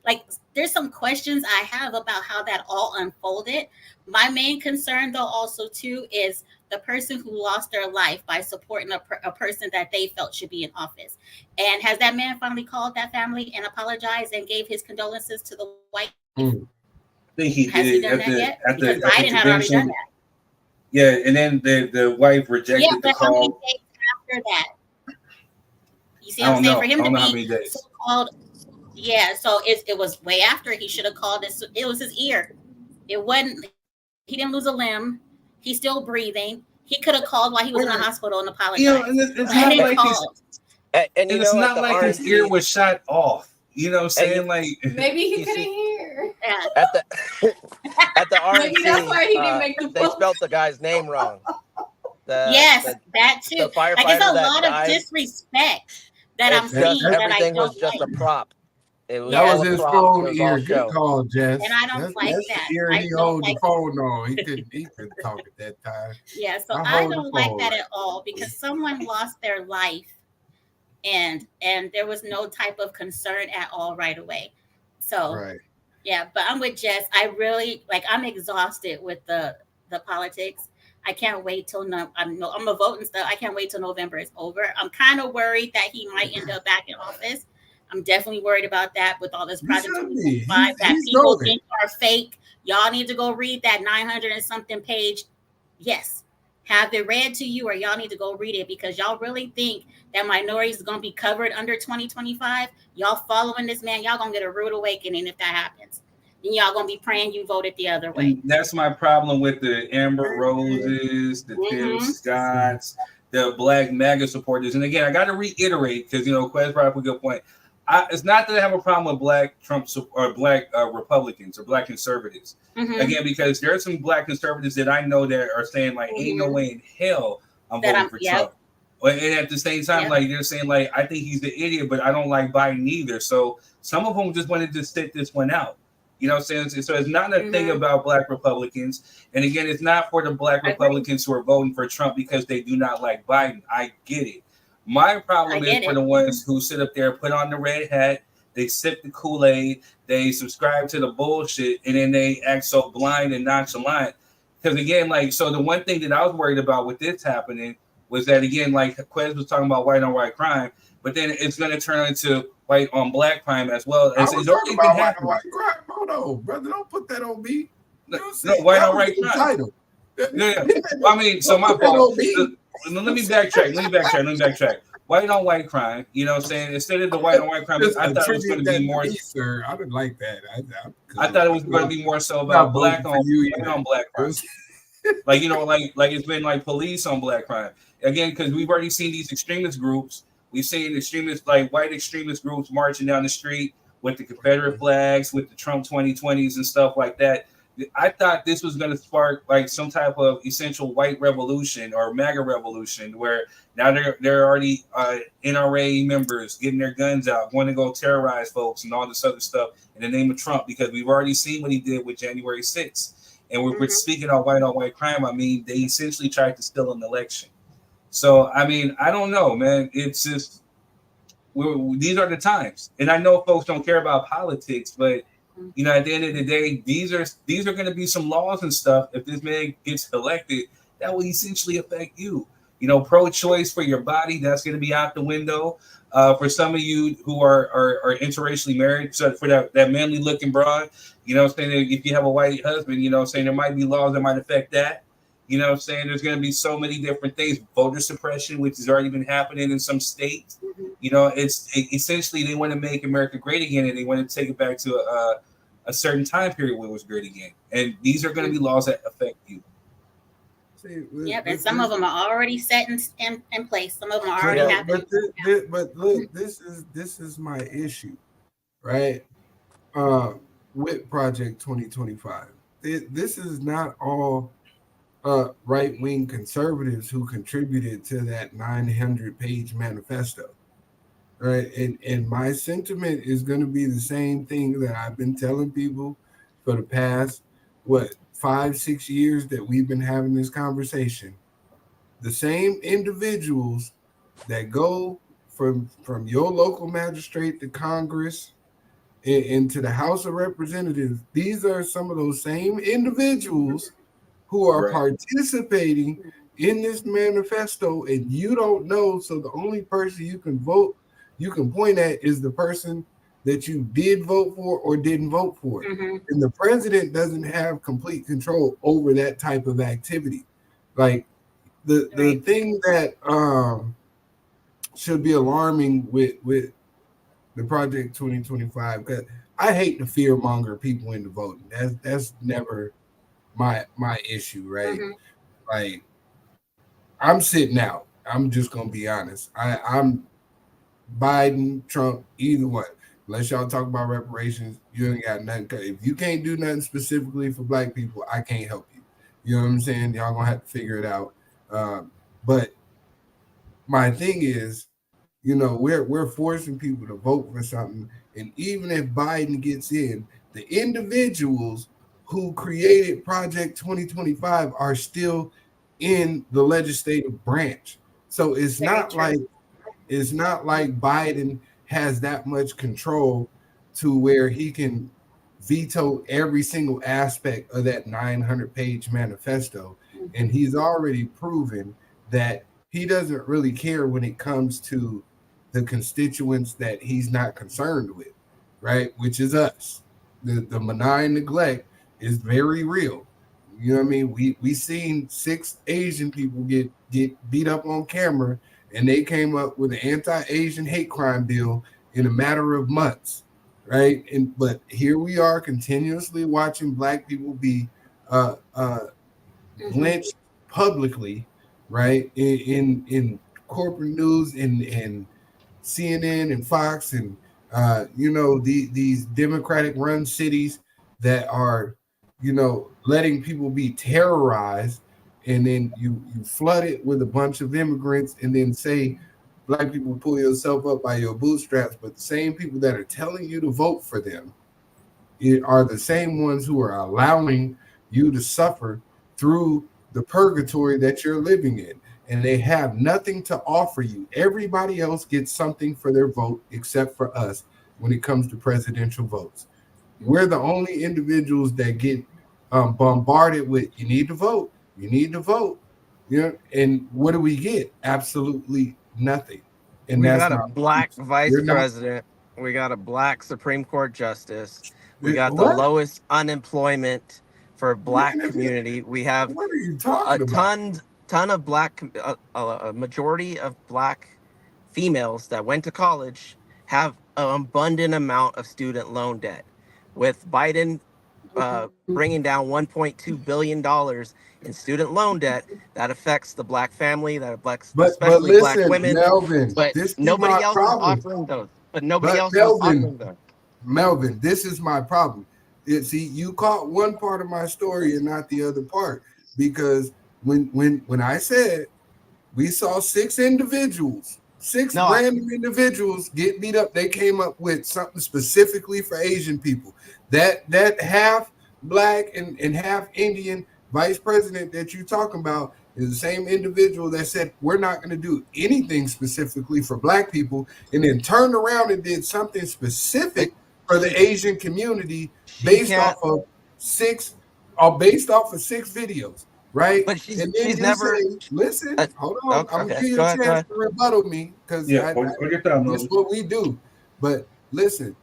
Like, there's some questions I have about how that all unfolded. My main concern, though, also, too, is the person who lost their life by supporting a person that they felt should be in office. And has that man finally called that family and apologized and gave his condolences to the wife? I think he Has did. he done that yet? Because Biden had already done that. Yeah, and then the wife rejected the call. How many days after that? You see what I'm saying? For him to be so-called, yeah. So it was way after. He should have called it. It was his ear. It wasn't. He didn't lose a limb. He's still breathing. He could have called while he was in the hospital and apologized. You know, and it's not like it's not like his ear was shot off. You know what I'm saying? Like, maybe he couldn't hear. At the RNC, maybe that's why he didn't make the they spelled the guy's name wrong. Yes, that too. Like, it's a lot of disrespect that I'm seeing. Everything was just a prop. That was his phone ear. Good call, Jess. And I don't like that. Ear he hold the phone on. He couldn't talk at that time. Yeah, so I don't like that at all, because someone lost their life and there was no type of concern at all right away. So yeah, but I'm with Jess. I really I'm exhausted with the politics. I can't wait till I'm a vote and stuff. I can't wait till November is over. I'm kind of worried that he might end up back in office. I'm definitely worried about that with all this Project 2025 that people think are fake. Y'all need to go read that 900 and something page. Yes. Have it read to you, or y'all need to go read it, because y'all really think that minorities is going to be covered under 2025. Y'all following this man, y'all going to get a rude awakening if that happens. And y'all going to be praying you voted the other way. And that's my problem with the Amber Roses, the Tim Scotts, the Black MAGA supporters. And again, I got to reiterate, because, Quez brought up a good point. It's not that I have a problem with Black Trump or Black Republicans or Black conservatives. Again, because there are some Black conservatives that I know that are saying, like, ain't no way in hell I'm voting for Trump. And at the same time, like, they're saying, like, I think he's the idiot, but I don't like Biden either. So some of them just wanted to sit this one out. You know what I'm saying? So it's not a thing about Black Republicans. And again, it's not for the Black Republicans who are voting for Trump because they do not like Biden. I get it. My problem is for the ones who sit up there, put on the red hat, they sip the Kool-Aid, they subscribe to the bullshit, and then they act so blind and nonchalant. Because again, like, so the one thing that I was worried about with this happening was that, again, like Quez was talking about white on white crime, but then it's going to turn into white on black crime as well. As it's already been happening. Hold on, brother, don't put that on me. No, white on white crime. Yeah. I mean, so my fault. Let me backtrack. white on white crime. You know what I'm saying? Instead of the white on white crime, I thought it was going to be more. Sir, I didn't like that. I thought it was going to be more so not about black voting for you white either. on black crime. Like, you know, like it's been like police on black crime again, because we've already seen these extremist groups. We've seen extremists, like white extremist groups, marching down the street with the Confederate flags, with the Trump 2020s and stuff like that. I thought this was going to spark like some type of essential white revolution or MAGA revolution, where now they're already NRA members getting their guns out, want to go terrorize folks and all this other stuff in the name of Trump, because we've already seen what he did with January 6th. And we're speaking on white crime. I mean, they essentially tried to steal an election. So, I mean, I don't know, man. It's just, these are the times. And I know folks don't care about politics, but, you know, at the end of the day, these are going to be some laws and stuff. If this man gets elected, that will essentially affect you. You know, pro-choice for your body, that's going to be out the window. For some of you who are interracially married, so for that manly looking broad, you know what I'm saying? If you have a white husband, you know what I'm saying, there might be laws that might affect that. You know what I'm saying? There's going to be so many different things. Voter suppression, which has already been happening in some states. You know, essentially they want to make America great again, and they want to take it back to a certain time period when it was great again. And these are going to be laws that affect you. Yeah, and some of them are already set in place. Some of them are already happening. But look, this is my issue, right? With Project 2025, this is not all right-wing conservatives who contributed to that 900-page manifesto, right? And my sentiment is going to be the same thing that I've been telling people for the past 5-6 years that we've been having this conversation. The same individuals that go from your local magistrate to Congress and to the House of Representatives, these are some of those same individuals who are participating in this manifesto, and you don't know. So the only person you can point at is the person that you did vote for or didn't vote for. And the president doesn't have complete control over that type of activity. Like the thing that should be alarming with the Project 2025, because I hate to fearmonger people into voting. That's never my issue, right? Like, I'm sitting out. I'm just gonna be honest. I'm Biden, Trump, either one. Unless y'all talk about reparations, you ain't got nothing. If you can't do nothing specifically for black people, I can't help you. You know what I'm saying? Y'all gonna have to figure it out. But my thing is, you know, we're forcing people to vote for something, and even if Biden gets in, the individuals who created Project 2025 are still in the legislative branch. So it's not like Biden has that much control to where he can veto every single aspect of that 900-page manifesto. And he's already proven that he doesn't really care when it comes to the constituents that he's not concerned with, right? Which is us. The benign neglect is very real. You know what I mean? We seen 6 Asian people get beat up on camera, and they came up with an anti-Asian hate crime bill in a matter of months, right? But here we are continuously watching black people be lynched publicly, right? In corporate news and CNN and Fox and you know, these Democratic run cities that are, you know, letting people be terrorized, and then you flood it with a bunch of immigrants and then say black people pull yourself up by your bootstraps. But the same people that are telling you to vote for them are the same ones who are allowing you to suffer through the purgatory that you're living in. And they have nothing to offer you. Everybody else gets something for their vote except for us when it comes to presidential votes. We're the only individuals that get bombarded with, you need to vote, you need to vote. You know, and what do we get? Absolutely nothing. And we that's got a not black vice president. We got a black Supreme Court justice. We got the lowest unemployment for a black community. We have what are you talking a ton of black, a majority of black females that went to college have an abundant amount of student loan debt. With Biden bringing down $1.2 billion in student loan debt, that affects the black family, that affects But especially black listen, women. Melvin, But this is my nobody else is problem. offering those. But nobody But else is offering those. Melvin, this is my problem. See, you caught one part of my story and not the other part. Because when I said we saw six random individuals get beat up, they came up with something specifically for Asian people. That half black and half Indian vice president that you're talking about is the same individual that said we're not going to do anything specifically for black people, and then turned around and did something specific for the Asian community based off of six videos, right? But And then you say, listen, hold on, I'm gonna give you a chance to rebuttal me, because that's what we do. But listen,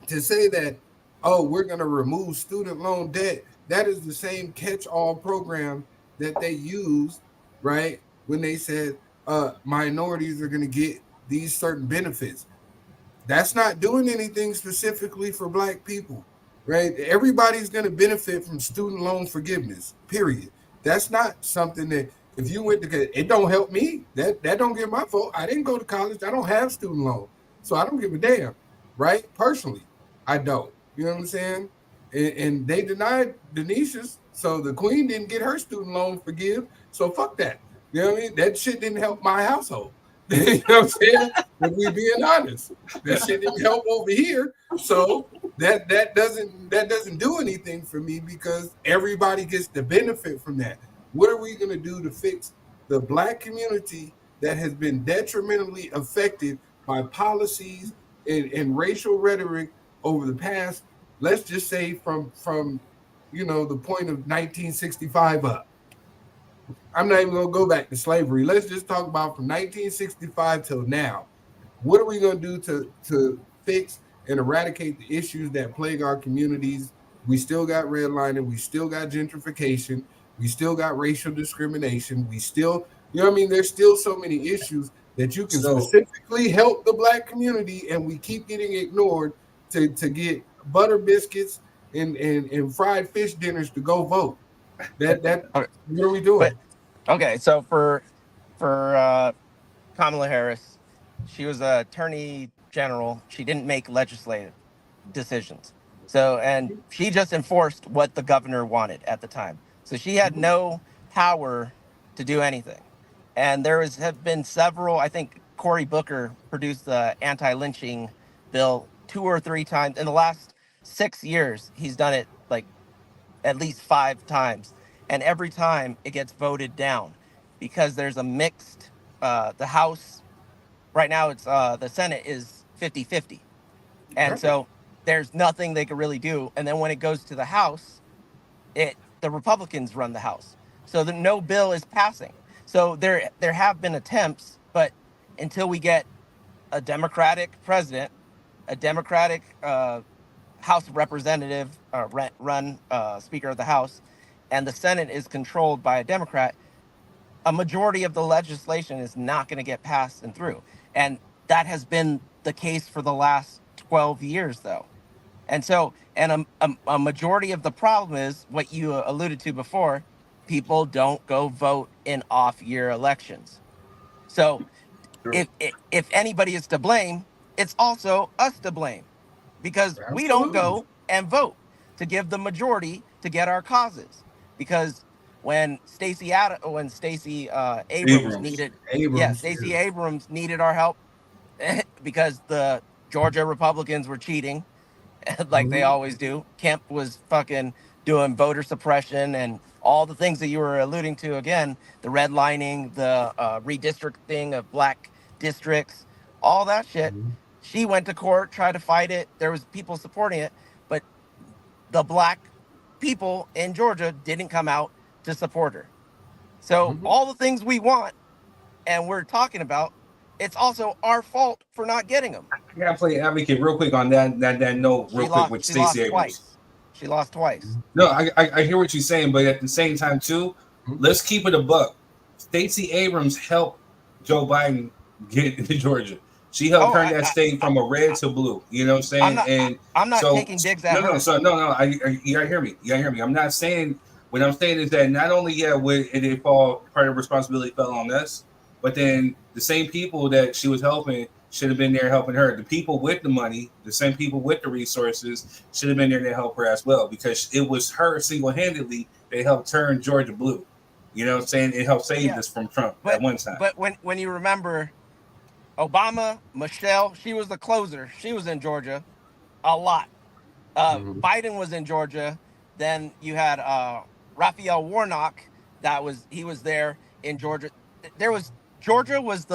to say that, oh, we're going to remove student loan debt, that is the same catch-all program that they used, right, when they said minorities are going to get these certain benefits. That's not doing anything specifically for black people, right? Everybody's going to benefit from student loan forgiveness, period. That's not something that, if you went to, it don't help me. That don't get my vote. I didn't go to college. I don't have student loan, so I don't give a damn, right? Personally, I don't. You know what I'm saying? And they denied Denisha's, so the queen didn't get her student loan forgive. So fuck that. You know what I mean? That shit didn't help my household. You know what I'm saying? If we being honest, that shit didn't help over here. So that doesn't do anything for me, because everybody gets the benefit from that. What are we going to do to fix the black community that has been detrimentally affected by policies and racial rhetoric over the past, let's just say from the point of 1965 up? I'm not even going to go back to slavery. Let's just talk about from 1965 till now. What are we going to do to fix and eradicate the issues that plague our communities? We still got redlining. We still got gentrification. We still got racial discrimination. We still, there's still so many issues that you can specifically help the black community, and we keep getting ignored to get butter biscuits and fried fish dinners to go vote. What are we doing? Okay, so for Kamala Harris, she was an attorney general. She didn't make legislative decisions. So, and she just enforced what the governor wanted at the time. So she had no power to do anything. And have been several, I think Cory Booker produced the anti-lynching bill 2 or 3 times. In the last 6 years, he's done it like at least 5 times. And every time it gets voted down because there's a mixed, the House, right now it's the Senate is 50-50. And so there's nothing they can really do. And then when it goes to the House, the Republicans run the House. So no bill is passing. So there have been attempts, but until we get a Democratic president, a Democratic House representative run Speaker of the House, and the Senate is controlled by a Democrat, a majority of the legislation is not going to get passed and through. And that has been the case for the last 12 years, though. And so, and a majority of the problem is what you alluded to before: people don't go vote in off-year elections. So if anybody is to blame, it's also us to blame, because we don't go and vote to give the majority to get our causes. Because when Stacey Abrams needed our help because the Georgia Republicans were cheating, like they always do. Kemp was fucking doing voter suppression and all the things that you were alluding to again, the redlining, the redistricting of black districts, all that shit. She went to court, tried to fight it. There was people supporting it, but the black people in Georgia didn't come out to support her. So all the things we want and we're talking about, it's also our fault for not getting them. I gotta play advocate real quick on that note, real quick with Stacey Abrams. She lost twice. No, I hear what you're saying, but at the same time too, let's keep it a buck. Stacey Abrams helped Joe Biden get into Georgia. She helped turn that state from a red to blue. You know what I'm saying? I'm not taking digs at her. You gotta hear me. You gotta hear me. I'm not saying. What I'm saying is that not only would it fall, part of responsibility fell on us, but then the same people that she was helping should have been there helping her. The people with the money, the same people with the resources, should have been there to help her as well, because it was her single-handedly that helped turn Georgia blue. You know what I'm saying? It helped save us from Trump at one time. But when you remember Obama, Michelle, she was the closer. She was in Georgia a lot. Biden was in Georgia. Then you had Raphael Warnock. He was there in Georgia. Georgia was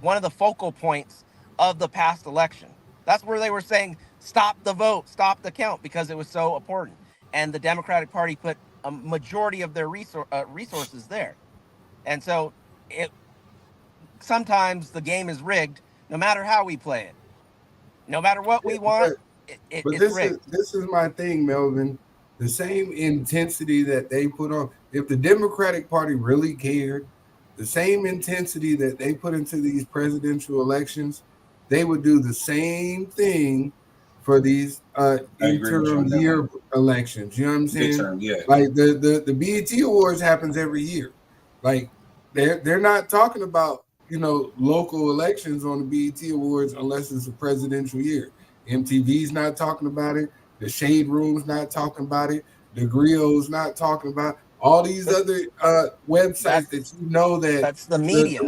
one of the focal points of the past election. That's where they were saying, stop the vote, stop the count, because it was so important. And the Democratic Party put a majority of their resources there. And so sometimes the game is rigged, no matter how we play it. No matter what we want, it's rigged. This is my thing, Melvin. The same intensity that they put on, if the Democratic Party really cared, the same intensity that they put into these presidential elections, they would do the same thing for these interim year elections. You know what I'm saying? Like the BET Awards happens every year. Like they're not talking about, local elections on the BET Awards unless it's a presidential year. MTV's not talking about it. The Shade Room's not talking about it. The Grio's not talking about it. All these other websites that that's the media.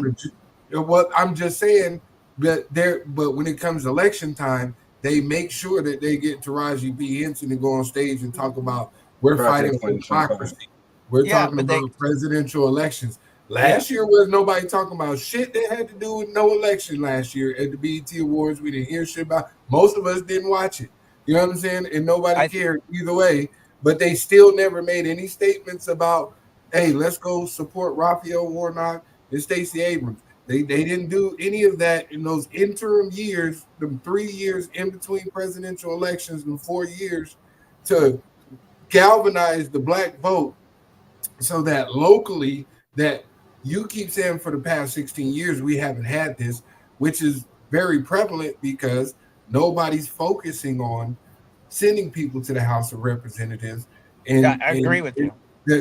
What I'm just saying, but when it comes to election time, they make sure that they get Taraji P. Henson and go on stage and talk about we're fighting for democracy. We're talking about presidential elections. Last year was nobody talking about shit that had to do with no election last year at the BET Awards. We didn't hear shit about. Most of us didn't watch it. You know what I'm saying? And nobody cared either way. But they still never made any statements about, hey, let's go support Raphael Warnock and Stacey Abrams. They didn't do any of that in those interim years, the 3 years in between presidential elections and 4 years, to galvanize the black vote so that locally, that you keep saying for the past 16 years we haven't had this, which is very prevalent because nobody's focusing on sending people to the House of Representatives. And I agree with you.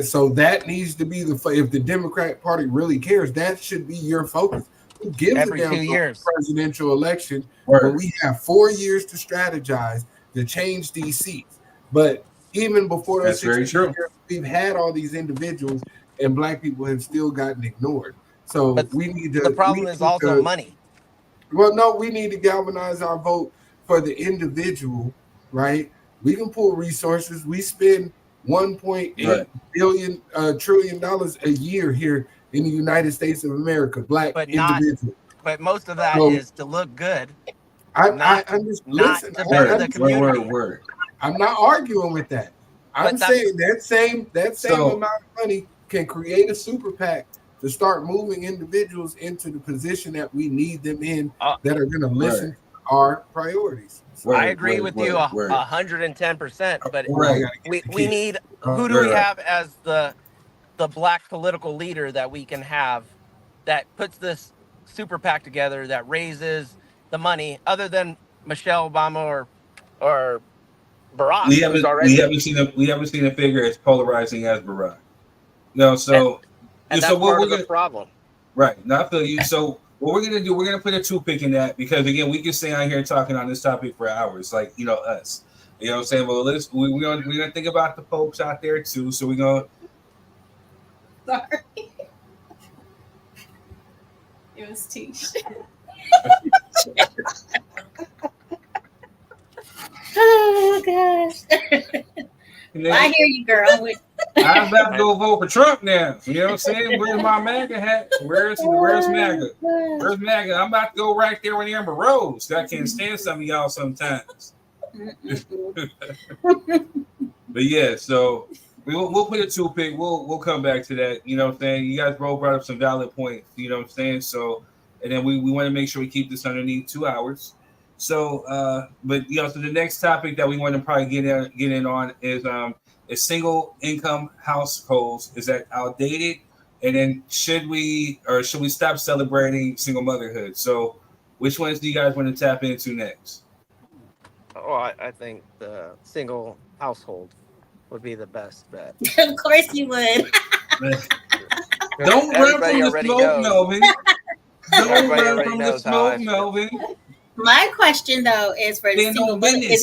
So that needs to be if the Democratic Party really cares, that should be your focus. Who gives every a damn 2 years presidential election when we have 4 years to strategize to change these seats? But even before those 16 years, we've had all these individuals, and black people have still gotten ignored. So we need to. The problem is also money. Well, no, we need to galvanize our vote for the individual, right? We can pull resources. We spend $1.8 billion trillion a year here in the United States of America, black individuals. But most of that is to look good. I understand. Listen, to better the community. Word. I'm not arguing with that. I'm saying that same amount of money can create a super PAC to start moving individuals into the position that we need them in, that are going to listen to our priorities. I agree with you 110%. But we need, who do we have as the black political leader that we can have that puts this super PAC together, that raises the money, other than Michelle Obama or Barack? We haven't seen a figure as polarizing as Barack. No, so and that's part of the problem. Right. Now I feel you. So what we're gonna do, we're gonna put a toothpick in that, because again, we can stay on here talking on this topic for hours, like us. You know what I'm saying? Well, we're gonna think about the folks out there too. So we're gonna. Sorry. It was Tish. Oh gosh. I hear you, girl. I'm about to go vote for Trump now. You know what I'm saying? Where's my MAGA hat? Where's MAGA? Where's MAGA? I'm about to go right there with Amber Rose. I can't stand some of y'all sometimes. But yeah, so we'll put a toothpick. We'll come back to that. You know what I'm saying? You guys both brought up some valid points. You know what I'm saying? So, and then we want to make sure we keep this underneath 2 hours. So, but so the next topic that we want to probably get in on is single income households. Is that outdated, And then should we stop celebrating single motherhood? So which ones do you guys want to tap into next? Oh, I think the single household would be the best bet. Of course you would. Don't run from the already smoke, knows. Melvin. Don't Everybody run already from the knows how I smoke, feel. Melvin. My question though is for Then single no mother, business.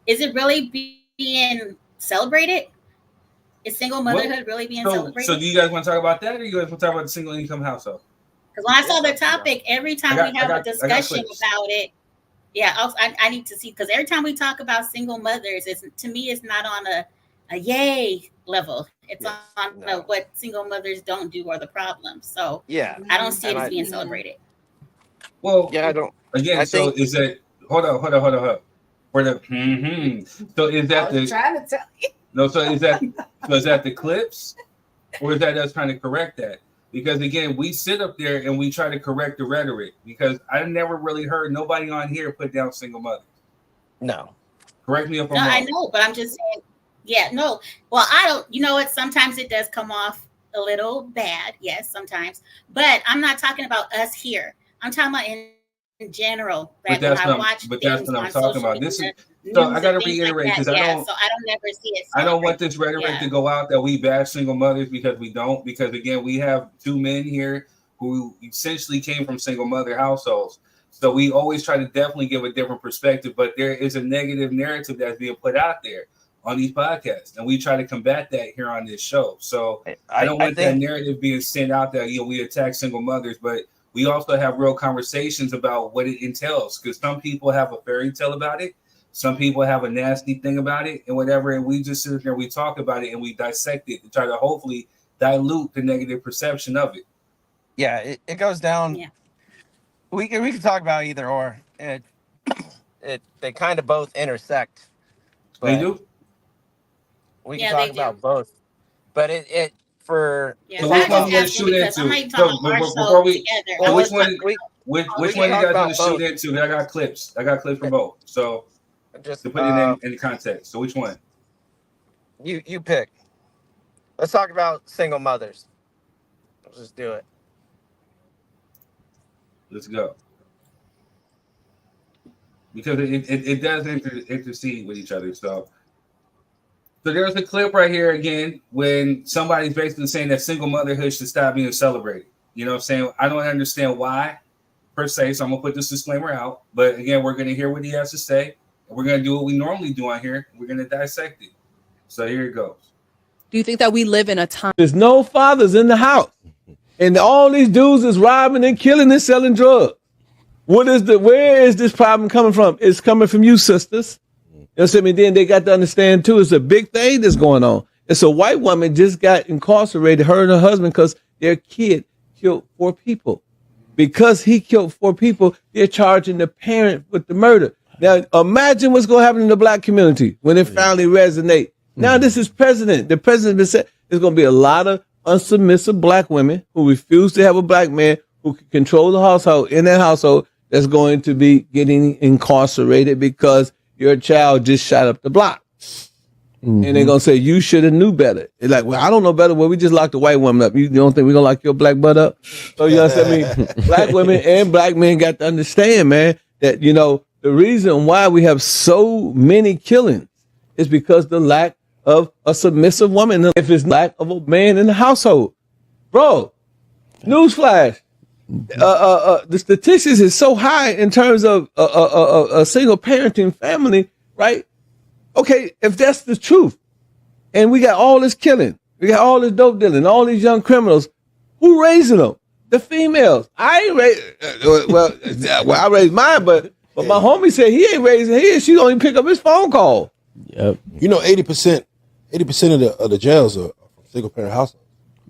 is it really being celebrated? Is single motherhood really being So celebrated? do you guys want to talk about that, or you guys want to talk about the single income household? Because when I saw the topic, every time we have a discussion clips. about it, yeah, I need to see, because every time we talk about single mothers, to me it's not on a yay level. It's on what single mothers don't do or the problem. So Yeah, I don't see it as being celebrated. Well, yeah, I don't. Again, I so think- is that hold on. For the so is that the trying to tell you. no? So is that the clips, or is that us trying to correct that? Because again, we sit up there and we try to correct the rhetoric. Because I never really heard nobody on here put down single mothers. No. Correct me if I'm No, wrong. I know, but I'm just saying, yeah, no. Well, I don't, you know what? Sometimes it does come off a little bad. Yes, sometimes. But I'm not talking about us here. I'm talking about in general. But that's what I'm talking about. This is so I gotta reiterate because I don't never see it. I don't want this rhetoric to go out that we bash single mothers, because we don't. Because again, we have two men here who essentially came from single mother households. So we always try to definitely give a different perspective, but there is a negative narrative that's being put out there on these podcasts, and we try to combat that here on this show. So I don't want that narrative being sent out that we attack single mothers, but we also have real conversations about what it entails, because some people have a fairy tale about it, some people have a nasty thing about it, and whatever, and we just sit there, we talk about it, and we dissect it to try to hopefully dilute the negative perception of it. Yeah, it goes down. Yeah. We can talk about either or. They kind of both intersect. They do. We can talk about both, but it for. Yeah, so which one we want to shoot into? Before we, which one do you guys want to shoot into? I got clips for both. So just to put it in context. So which one? You pick. Let's talk about single mothers. Let's just do it. Let's go. Because it does intercede with each other. So there's a clip right here again when somebody's basically saying that single motherhood should stop being celebrated. You know what I'm saying? I don't understand why per se, so I'm gonna put this disclaimer out. But again, we're gonna hear what he has to say, and we're gonna do what we normally do on here. We're gonna dissect it. So here it goes. Do you think that we live in a time? There's no fathers in the house, and all these dudes is robbing and killing and selling drugs. Where is this problem coming from? It's coming from you, sisters. You know what I mean? Then they got to understand too, it's a big thing that's going on. It's a white woman just got incarcerated, her and her husband, because their kid killed 4 people. Because he killed 4 people, they're charging the parent with the murder. Now, imagine what's going to happen in the black community when it finally resonates. Now, this is president. The president has said there's going to be a lot of unsubmissive black women who refuse to have a black man who can control the household, in that household, that's going to be getting incarcerated because your child just shot up the block. Mm-hmm. And they're going to say, you should have knew better. It's like, well, I don't know better. Well, we just locked the white woman up. You don't think we're going to lock your black butt up? So, you know what I mean? Black women and black men got to understand, man, that, the reason why we have so many killings is because the lack of a submissive woman. If it's lack of a man in the household. Bro, newsflash. The statistics is so high in terms of a single parenting family, right? Okay, if that's the truth, and we got all this killing, we got all this dope dealing, all these young criminals, who raising them? The females. I ain't raised. Well, I raised mine, but my homie said he ain't raising his. She don't even pick up his phone call. Yep. 80% of the jails are single parent households.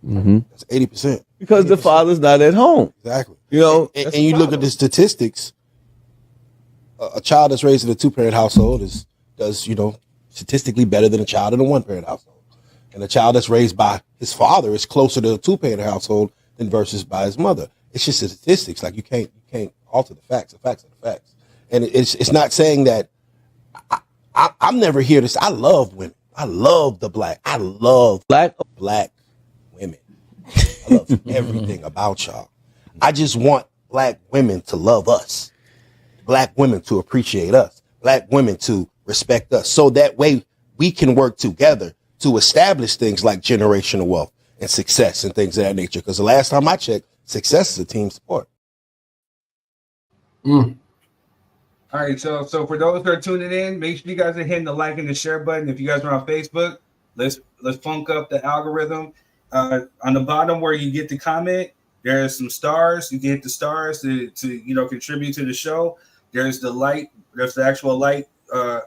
Mm-hmm. That's 80%. Because 80%. The father's not at home. Exactly. And you look at the statistics, a child that's raised in a 2-parent household does statistically better than a child in a 1-parent household. And a child that's raised by his father is closer to a 2-parent household than versus by his mother. It's just the statistics. Like you can't alter the facts. The facts are the facts. And it's not saying that I'm never here to say I love women. I love the black. I love black women. I love everything about y'all. I just want black women to love us, black women to appreciate us, black women to respect us. So that way we can work together to establish things like generational wealth and success and things of that nature. Because the last time I checked, success is a team sport. All right, so for those who are tuning in, make sure you guys are hitting the like and the share button. If you guys are on Facebook, let's funk up the algorithm. On the bottom where you get the comment, there's some stars. You can hit the stars to contribute to the show. There's the light. There's the actual light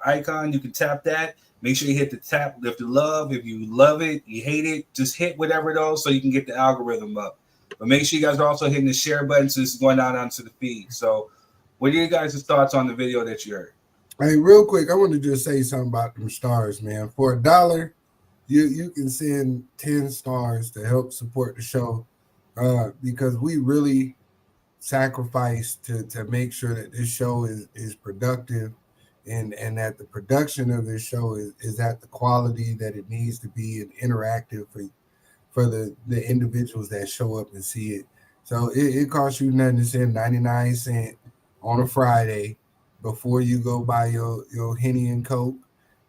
icon. You can tap that. Make sure you hit the tap, lift the love. If you love it, you hate it, just hit whatever those so you can get the algorithm up. But make sure you guys are also hitting the share button so this is going out onto the feed. So what are you guys' thoughts on the video that you heard? Hey, real quick, I want to just say something about them stars, man. For $1, you can send 10 stars to help support the show because we really sacrifice to make sure that this show is productive and that the production of this show is at the quality that it needs to be and interactive for the individuals that show up and see it. So it costs you nothing to send 99 cents on a Friday before you go buy your Henny and Coke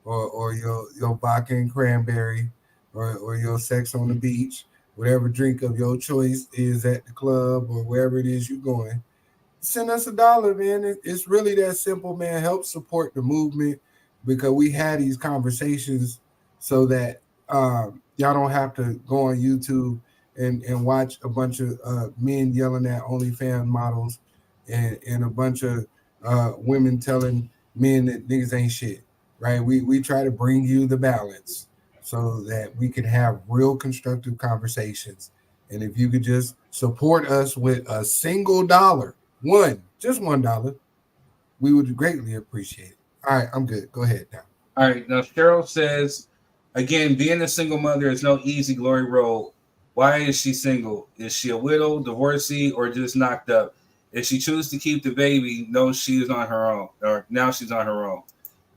or your vodka and cranberry or your sex on the beach, whatever drink of your choice is at the club or wherever it is you're going. Send us $1, man. It's really that simple, man. Help support the movement because we had these conversations so that y'all don't have to go on YouTube and watch a bunch of men yelling at OnlyFans models and a bunch of women telling men that niggas ain't shit, right? We try to bring you the balance so that we can have real constructive conversations. And if you could just support us with a single dollar, just $1, we would greatly appreciate it. All right, I'm good. Go ahead now. All right, now Cheryl says, again, being a single mother is no easy glory road. Why is she single? Is she a widow, divorcee, or just knocked up? If she chooses to keep the baby, no, she is on her own, or now she's on her own.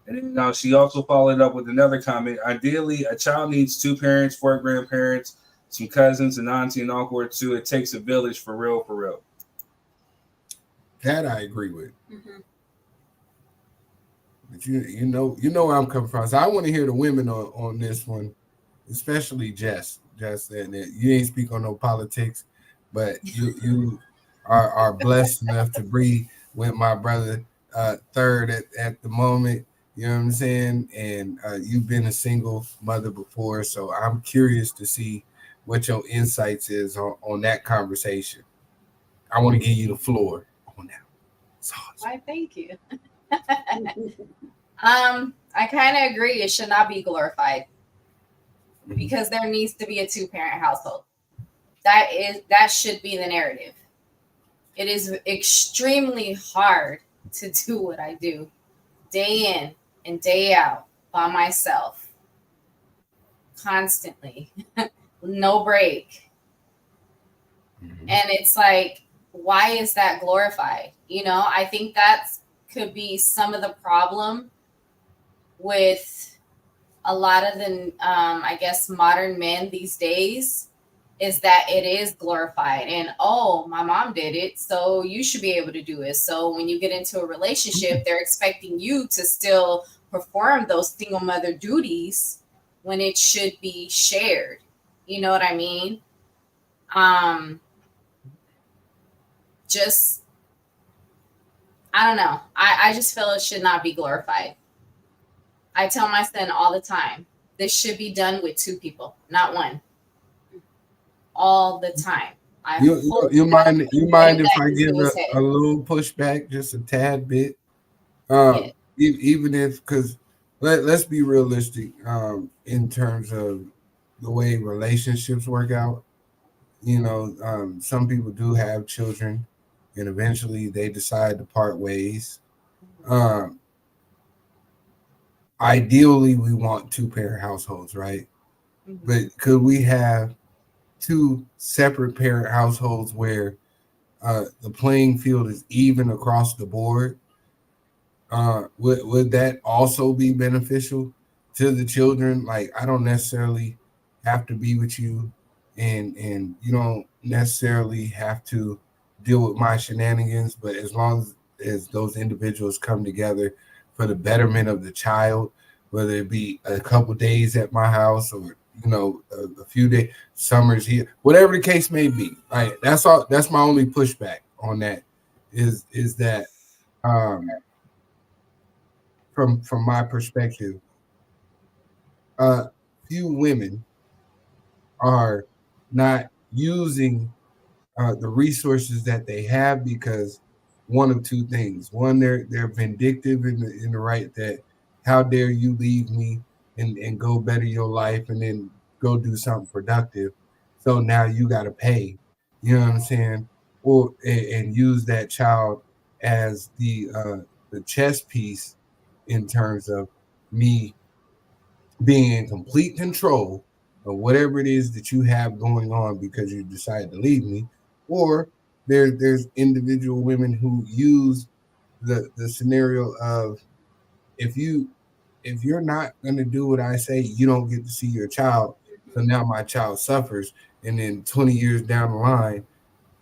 And then now she also followed up with another comment. Ideally, a child needs 2 parents, 4 grandparents, some cousins, an auntie, and uncle or 2. It takes a village for real, for real. That I agree with. Mm-hmm. But you know where I'm coming from. So I want to hear the women on this one, especially Jess. Jess, and you ain't speak on no politics, but you are blessed enough to be with my brother third at the moment. You know what I'm saying? And you've been a single mother before, so I'm curious to see what your insights is on that conversation. I want to give you the floor on that. Why, thank you. I kind of agree. It should not be glorified because there needs to be a 2-parent household. That should be the narrative. It is extremely hard to do what I do day in and day out by myself, constantly, no break. And it's like, why is that glorified? I think that could be some of the problem with a lot of the, I guess, modern men these days is that it is glorified and, oh, my mom did it, so you should be able to do it. So when you get into a relationship, they're expecting you to still perform those single mother duties when it should be shared. You know what I mean? Just, I don't know. I just feel it should not be glorified. I tell my son all the time, this should be done with 2 people, not 1. All the time. You mind if I give a little pushback, just a tad bit? Yeah. Even if, because let's be realistic in terms of the way relationships work out. Some people do have children and eventually they decide to part ways. Ideally, we want 2-parent households, right? Mm-hmm. But could we have 2 separate parent households where the playing field is even across the board? Would that also be beneficial to the children? Like, I don't necessarily have to be with you and you don't necessarily have to deal with my shenanigans, but as long as those individuals come together for the betterment of the child, whether it be a couple days at my house or a few days, summers here, whatever the case may be. Right, that's all. That's my only pushback on that. Is that from my perspective, few women are not using the resources that they have because one of two things: one, they're vindictive in the right that how dare you leave me and go better your life and then go do something productive, so now you got to pay. You know what I'm saying? Or and use that child as the chess piece in terms of me being in complete control of whatever it is that you have going on because you decided to leave me, or there's individual women who use the scenario of if you're not going to do what I say, you don't get to see your child. So now my child suffers, and then 20 years down the line,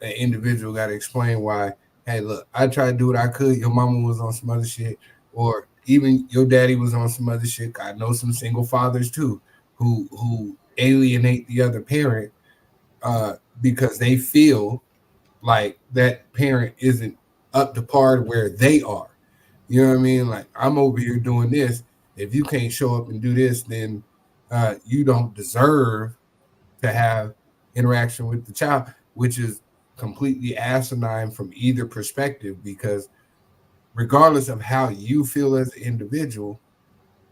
an individual got to explain why. Hey, look, I tried to do what I could. Your mama was on some other shit, or even your daddy was on some other shit. I know some single fathers too, who alienate the other parent because they feel like that parent isn't up to par where they are. You know what I mean? Like, I'm over here doing this. If you can't show up and do this, then you don't deserve to have interaction with the child, which is completely asinine from either perspective, because regardless of how you feel as an individual,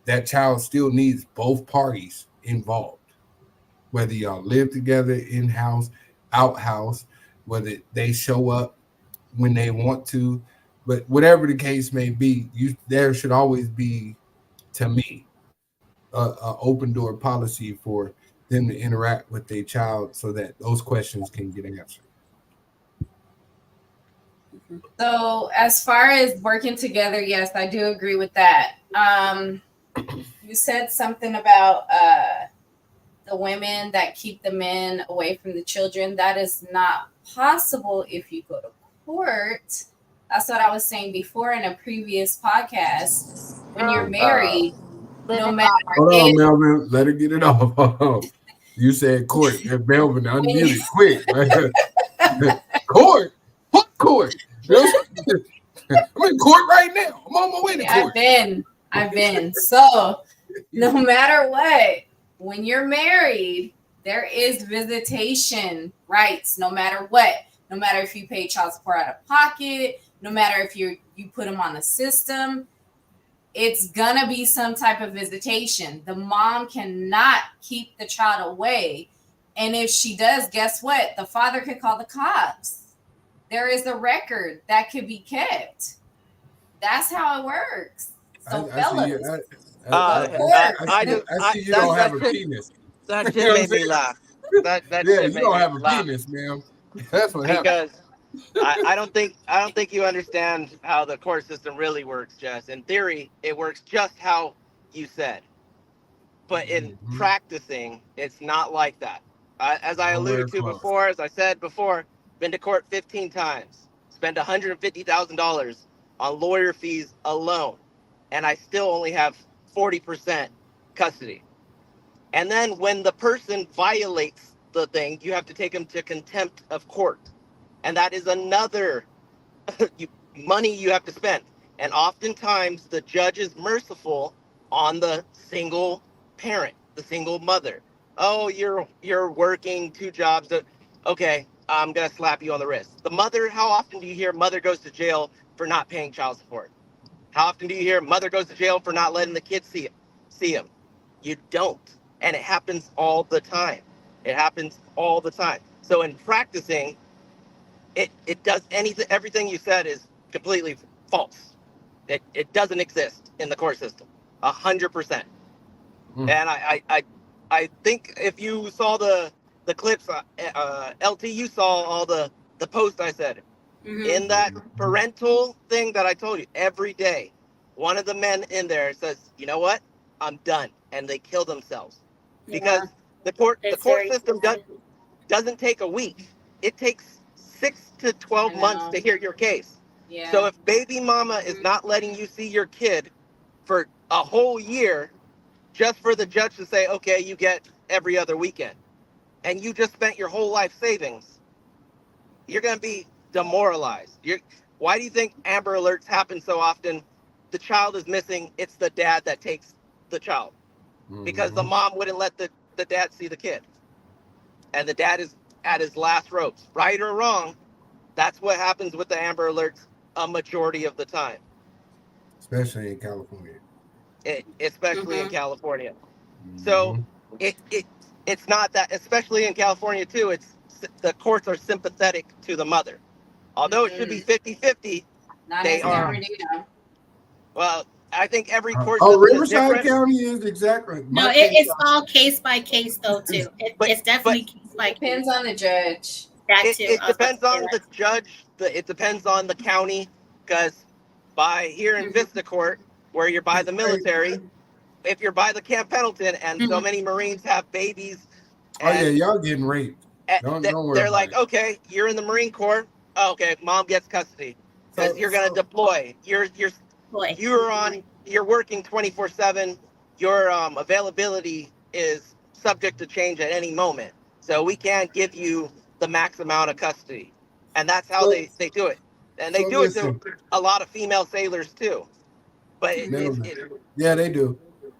that child still needs both parties involved, whether y'all live together in-house, out-house, whether they show up when they want to, but whatever the case may be, there should always be, to me, a open door policy for them to interact with their child so that those questions can get answered. So as far as working together, yes, I do agree with that. You said something about the women that keep the men away from the children. That is not possible if you go to court. That's what I was saying before in a previous podcast. When you're married, no matter Hold on, Melvin. Let her get it off. You said court. Melvin, unmute it quick. Right? Court? What court? I'm in court right now. I'm on my way to court. I've been. So no matter what, when you're married, there is visitation rights, no matter what. No matter if you pay child support out of pocket, no matter if you put them on the system, it's gonna be some type of visitation. The mom cannot keep the child away. And if she does, guess what? The father could call the cops. There is a record that could be kept. That's how it works. So fellas, I see you don't have a penis. That shit made me laugh. That yeah, you don't have a penis, man. That's what happened. Because I don't think you understand how the court system really works, Jess. In theory, it works just how you said, but in practicing, it's not like that. As I alluded to before, as I said before, been to court 15 times, spent $150,000 on lawyer fees alone, and I still only have 40% custody. And then when the person violates the thing, you have to take them to contempt of court. And that is another money you have to spend. And oftentimes the judge is merciful on the single parent, the single mother. Oh, you're working 2 jobs. Okay, I'm going to slap you on the wrist. The mother, how often do you hear mother goes to jail for not paying child support? How often do you hear mother goes to jail for not letting the kids see him? You don't. And it happens all the time. It happens all the time. So in practicing, it does everything you said is completely false. It doesn't exist in the court system, 100%. And I think if you saw the clips, LT, you saw all the posts I said. In that parental thing that I told you, every day, one of the men in there says, you know what, I'm done. And they kill themselves because the court system doesn't take a week. It takes 6 to 12 months to hear your case. Yeah. So if baby mama is not letting you see your kid for a whole year, just for the judge to say, okay, you get every other weekend, and you just spent your whole life savings, you're going to be demoralized. Why do you think Amber Alerts happen so often? The child is missing. It's the dad that takes the child because the mom wouldn't let the dad see the kid. And the dad is at his last ropes. Right or wrong, that's what happens with the Amber Alerts a majority of the time. Especially in California. Especially in California. So it's not that, especially in California too, it's the courts are sympathetic to the mother. Although it should be 50-50, Not they in are. San Bernardino. Well, I think every court Oh, system is Riverside different. County is exactly. No, it's all case by case though too. It's definitely case by case. Depends on the judge. That too. It I was about depends to say on that. the judge. It depends on the county, because by here in Vista Court, where you're by the military, if you're by the Camp Pendleton, and so many Marines have babies. Oh yeah, y'all getting raped. Don't worry. They're about like, it. okay, you're in the Marine Corps. Oh, okay, mom gets custody because you're gonna deploy. You're working 24/7. Your availability is subject to change at any moment. So we can't give you the max amount of custody. And that's how they do it. And they do it to a lot of female sailors too. But yeah, they do.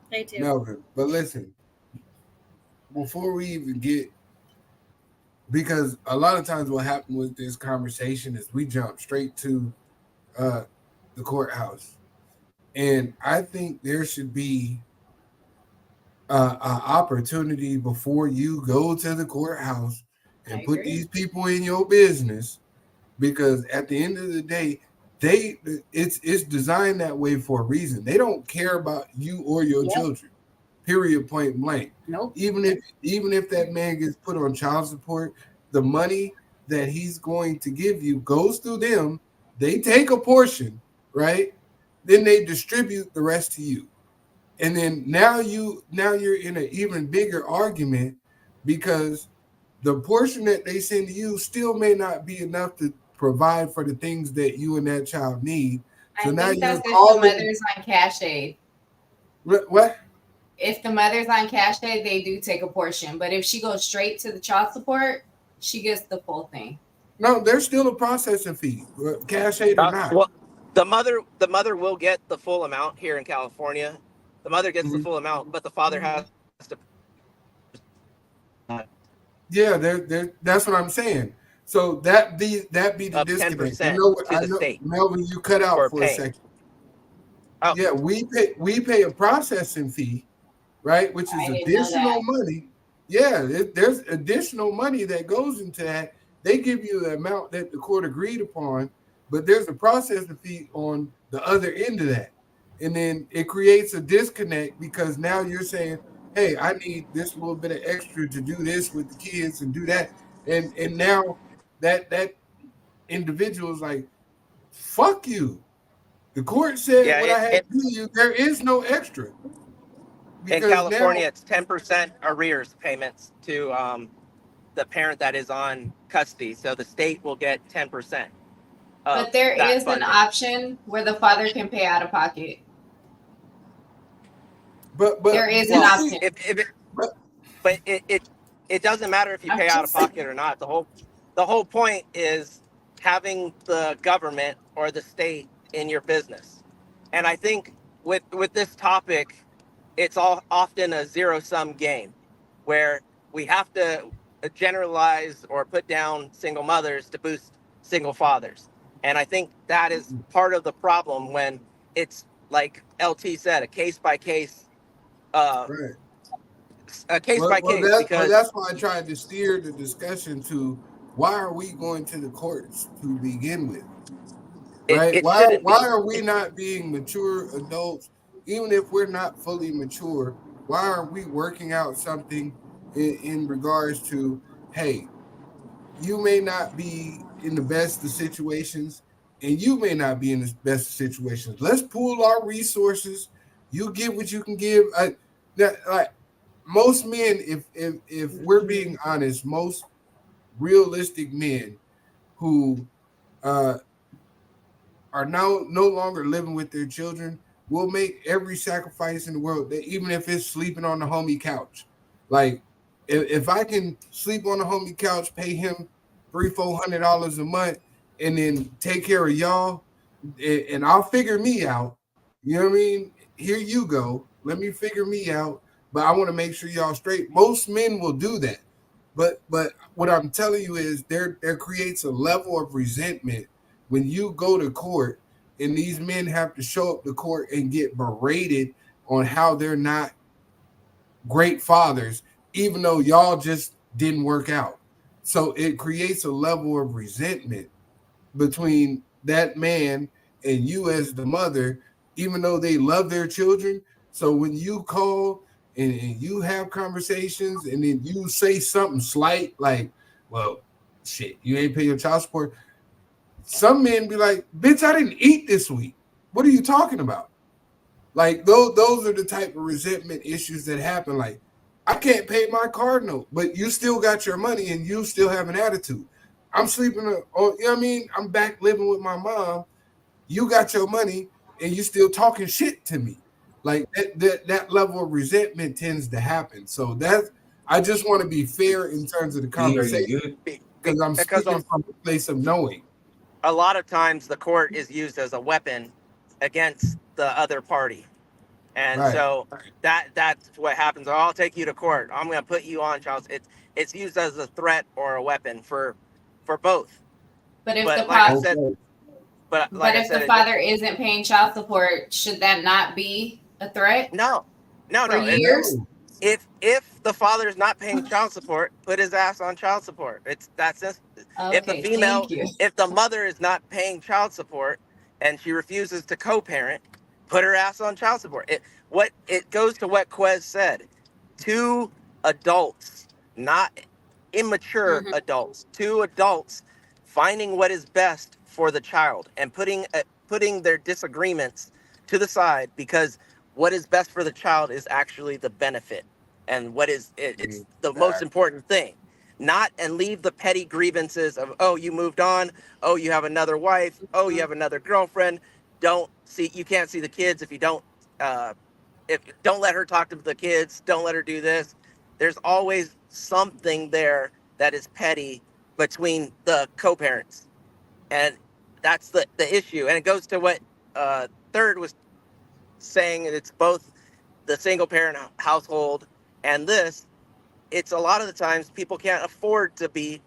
They do. Melvin, but listen, before we even get, because a lot of times what happened with this conversation is we jump straight to the courthouse. And I think there should be an opportunity before you go to the courthouse and put these people in your business, because at the end of the day, it's designed that way for a reason. They don't care about you or your children. Period. Point blank. Nope. Even if that man gets put on child support, the money that he's going to give you goes through them. They take a portion, right? Then they distribute the rest to you. And then now you're in an even bigger argument, because the portion that they send to you still may not be enough to provide for the things that you and that child need. So I now think that's you're if the mother's on cash aid. What? If the mother's on cash aid, they do take a portion. But if she goes straight to the child support, she gets the full thing. No, there's still a processing fee, cash aid or not. Well, the mother will get the full amount here in California. The mother gets the full amount, but the father has to. Yeah, that's what I'm saying. So that be the disconnect. 10% to the state. Melvin, you cut out for a second. Oh. Yeah, we pay a processing fee, right? Which is additional money. Yeah, there's additional money that goes into that. They give you the amount that the court agreed upon, but there's a processing fee on the other end of that. And then it creates a disconnect, because now you're saying, hey, I need this little bit of extra to do this with the kids and do that. And now that individual is like, fuck you. The court said what I had to do you. There is no extra. In California, it's 10% arrears payments to the parent that is on custody. So the state will get 10%. But there is an option where the father can pay out of pocket. But there is an option. But it doesn't matter if you pay out of pocket or not. The whole point is having the government or the state in your business. And I think with this topic, it's all often a zero-sum game, where we have to generalize or put down single mothers to boost single fathers. And I think that is part of the problem when it's, like LT said, a case-by-case right. A case by case. Because that's why I tried to steer the discussion to, why are we going to the courts to begin with? Right? Why are we not being mature adults, even if we're not fully mature? Why are we working out something in regards to, hey, you may not be in the best of situations, and you may not be in the best of situations. Let's pool our resources. You give what you can give. Like most men, if we're being honest, most realistic men who are now no longer living with their children will make every sacrifice in the world, that even if it's sleeping on the homie couch. Like if I can sleep on the homie couch, pay him $300-400 a month, and then take care of y'all, and I'll figure me out. You know what I mean? Here you go. Let me figure me out. But I want to make sure y'all straight. Most men will do that. But what I'm telling you is there creates a level of resentment when you go to court and these men have to show up to court and get berated on how they're not great fathers, even though y'all just didn't work out. So it creates a level of resentment between that man and you as the mother, even though they love their children. So when you call and you have conversations and then you say something slight like, well, shit, you ain't pay your child support. Some men be like, bitch, I didn't eat this week. What are you talking about? Like those are the type of resentment issues that happen. Like, I can't pay my car note, but you still got your money and you still have an attitude. I'm sleeping on, you know what I mean? I'm back living with my mom. You got your money and you still talking shit to me. Like that level of resentment tends to happen. So I just want to be fair in terms of the conversation because I'm speaking from a place of knowing. A lot of times the court is used as a weapon against the other party. And so that's what happens. I'll take you to court. I'm going to put you on child. It's used as a threat or a weapon for both. But if the father isn't paying child support, should that not be a threat? No. For years? If the father is not paying child support, put his ass on child support. That's just if the mother is not paying child support and she refuses to co-parent, put her ass on child support. It goes to what Quez said. Two adults, not immature adults, two adults finding what is best for the child and putting their disagreements to the side, because what is best for the child is actually the benefit and it's the most important thing. And leave the petty grievances of, oh, you moved on, oh, you have another wife, oh, you have another girlfriend. You can't see the kids if you don't don't let her talk to the kids, don't let her do this. There's always something there that is petty between the co-parents. And that's the issue. And it goes to what Third was saying. It's both the single parent household and this. It's a lot of the times people can't afford to be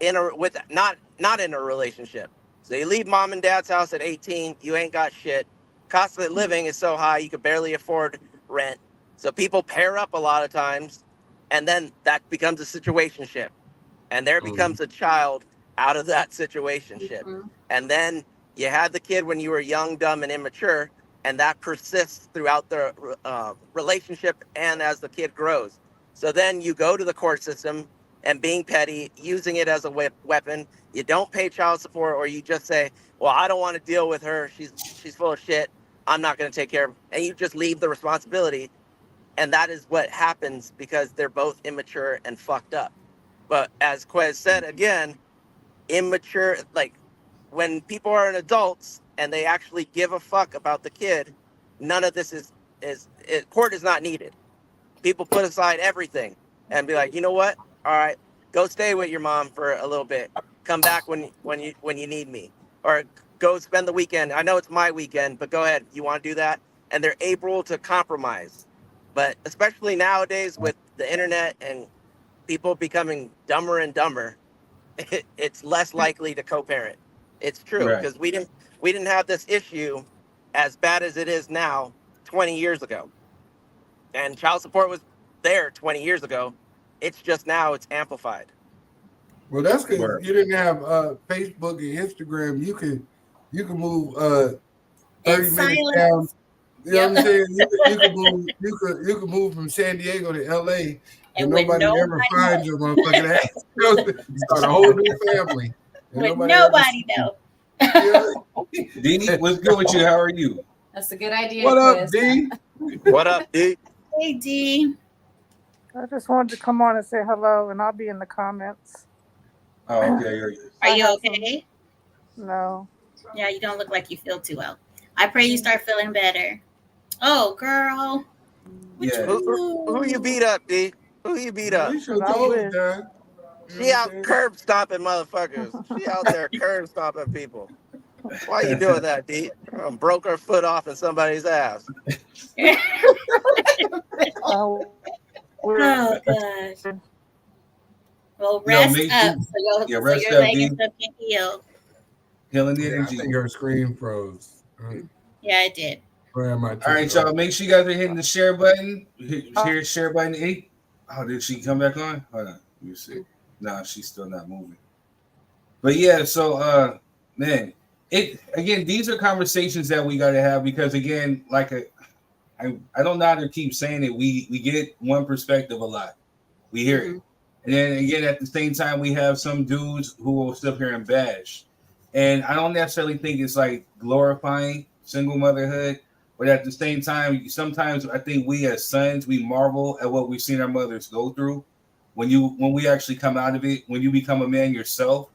not in a relationship. So you leave mom and dad's house at 18, you ain't got shit. Cost of living is so high you could barely afford rent. So people pair up a lot of times, and then that becomes a situationship. And there becomes a child out of that situationship. And then you had the kid when you were young, dumb, and immature, and that persists throughout the relationship and as the kid grows. So then you go to the court system and being petty, using it as a weapon. You don't pay child support, or you just say, well, I don't want to deal with her. She's full of shit. I'm not going to take care of her. And you just leave the responsibility. And that is what happens because they're both immature and fucked up. But as Quez said, again, immature, like when people are adults and they actually give a fuck about the kid, none of this court is not needed. People put aside everything and be like, you know what? All right, go stay with your mom for a little bit. Come back when you need me, or go spend the weekend. I know it's my weekend, but go ahead. You want to do that? And they're able to compromise. But especially nowadays with the internet and people becoming dumber and dumber, it's less likely to co-parent. It's true because we didn't have this issue as bad as it is now 20 years ago. And child support was there 20 years ago. It's just now it's amplified. Well, that's because you didn't have Facebook and Instagram. You could move 30 minutes down. You know what I'm saying? You could move from San Diego to LA and nobody ever finds your motherfucking ass. Start a whole new family. With nobody know. D, what's good with you? How are you? That's a good idea. What up, D? What up, D? Hey, D. I just wanted to come on and say hello, and I'll be in the comments. Oh, okay. Are you have some- okay? No. Yeah, you don't look like you feel too well. I pray you start feeling better. Oh, girl. What Yeah. Who you beat up, D? Who you beat up? You should I have told us, wish. John. You know She what I'm out saying? curb stomping motherfuckers. She out there curb stomping people. Why you doing that, D? Broke her foot off in somebody's ass. I wish. Oh gosh. Well, Yo, rest make up sure, so yeah, your rest leg up, and D. stuff can heal. Healing the Yeah, I energy. think her screen froze. Yeah, it did. Where am I? All right, y'all. Make sure you guys are hitting the share button. Here, share button 8. Oh, did she come back on? Hold on. Let me see. No, she's still not moving. But yeah, so man, it again. These are conversations that we got to have because again, like I don't know how to keep saying it. We get one perspective a lot. We hear it, and then again at the same time we have some dudes who will sit up here and bash. And I don't necessarily think it's like glorifying single motherhood, but at the same time, sometimes I think we as sons we marvel at what we've seen our mothers go through. When we actually come out of it, when you become a man yourself,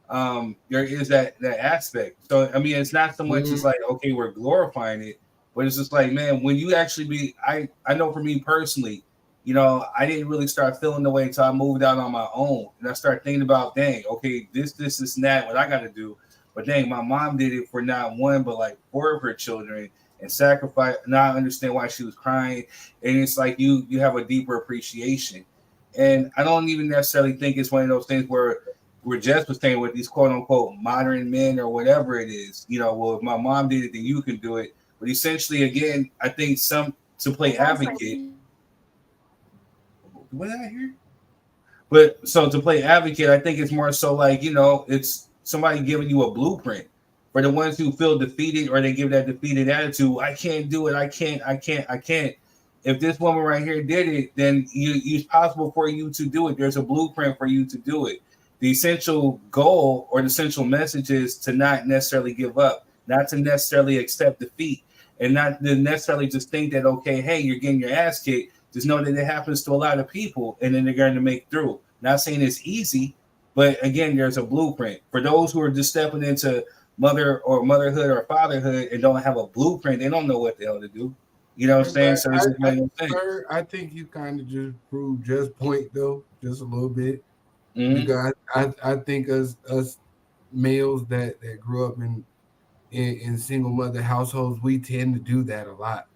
there is that aspect. So I mean, it's not so much as like okay, we're glorifying it, but it's just like man, when you actually be, I know for me personally, you know, I didn't really start feeling the way until I moved out on my own, and I started thinking about, dang, okay, this, and that, what I got to do. But dang, my mom did it for not one, but like 4 of her children, and sacrifice. Now I understand why she was crying, and it's like you have a deeper appreciation. And I don't even necessarily think it's one of those things where Jess was saying with these quote unquote modern men or whatever it is, you know, well, if my mom did it, then you can do it. But essentially, again, I think some to play advocate. What did I hear? But so to play advocate, I think it's more so like, you know, it's somebody giving you a blueprint for the ones who feel defeated or they give that defeated attitude. I can't do it. I can't. If this woman right here did it, then it's possible for you to do it. There's a blueprint for you to do it. The essential goal or the essential message is to not necessarily give up, not to necessarily accept defeat, and not to necessarily just think that, okay, hey, you're getting your ass kicked. Just know that it happens to a lot of people, and then they're going to make through. Not saying it's easy, but again, there's a blueprint. For those who are just stepping into motherhood or fatherhood and don't have a blueprint, they don't know what the hell to do. You know what I'm saying? So it's just one of those things. I think you kind of just proved just point though, just a little bit. Mm-hmm. Because I think us males that grew up in single mother households, we tend to do that a lot.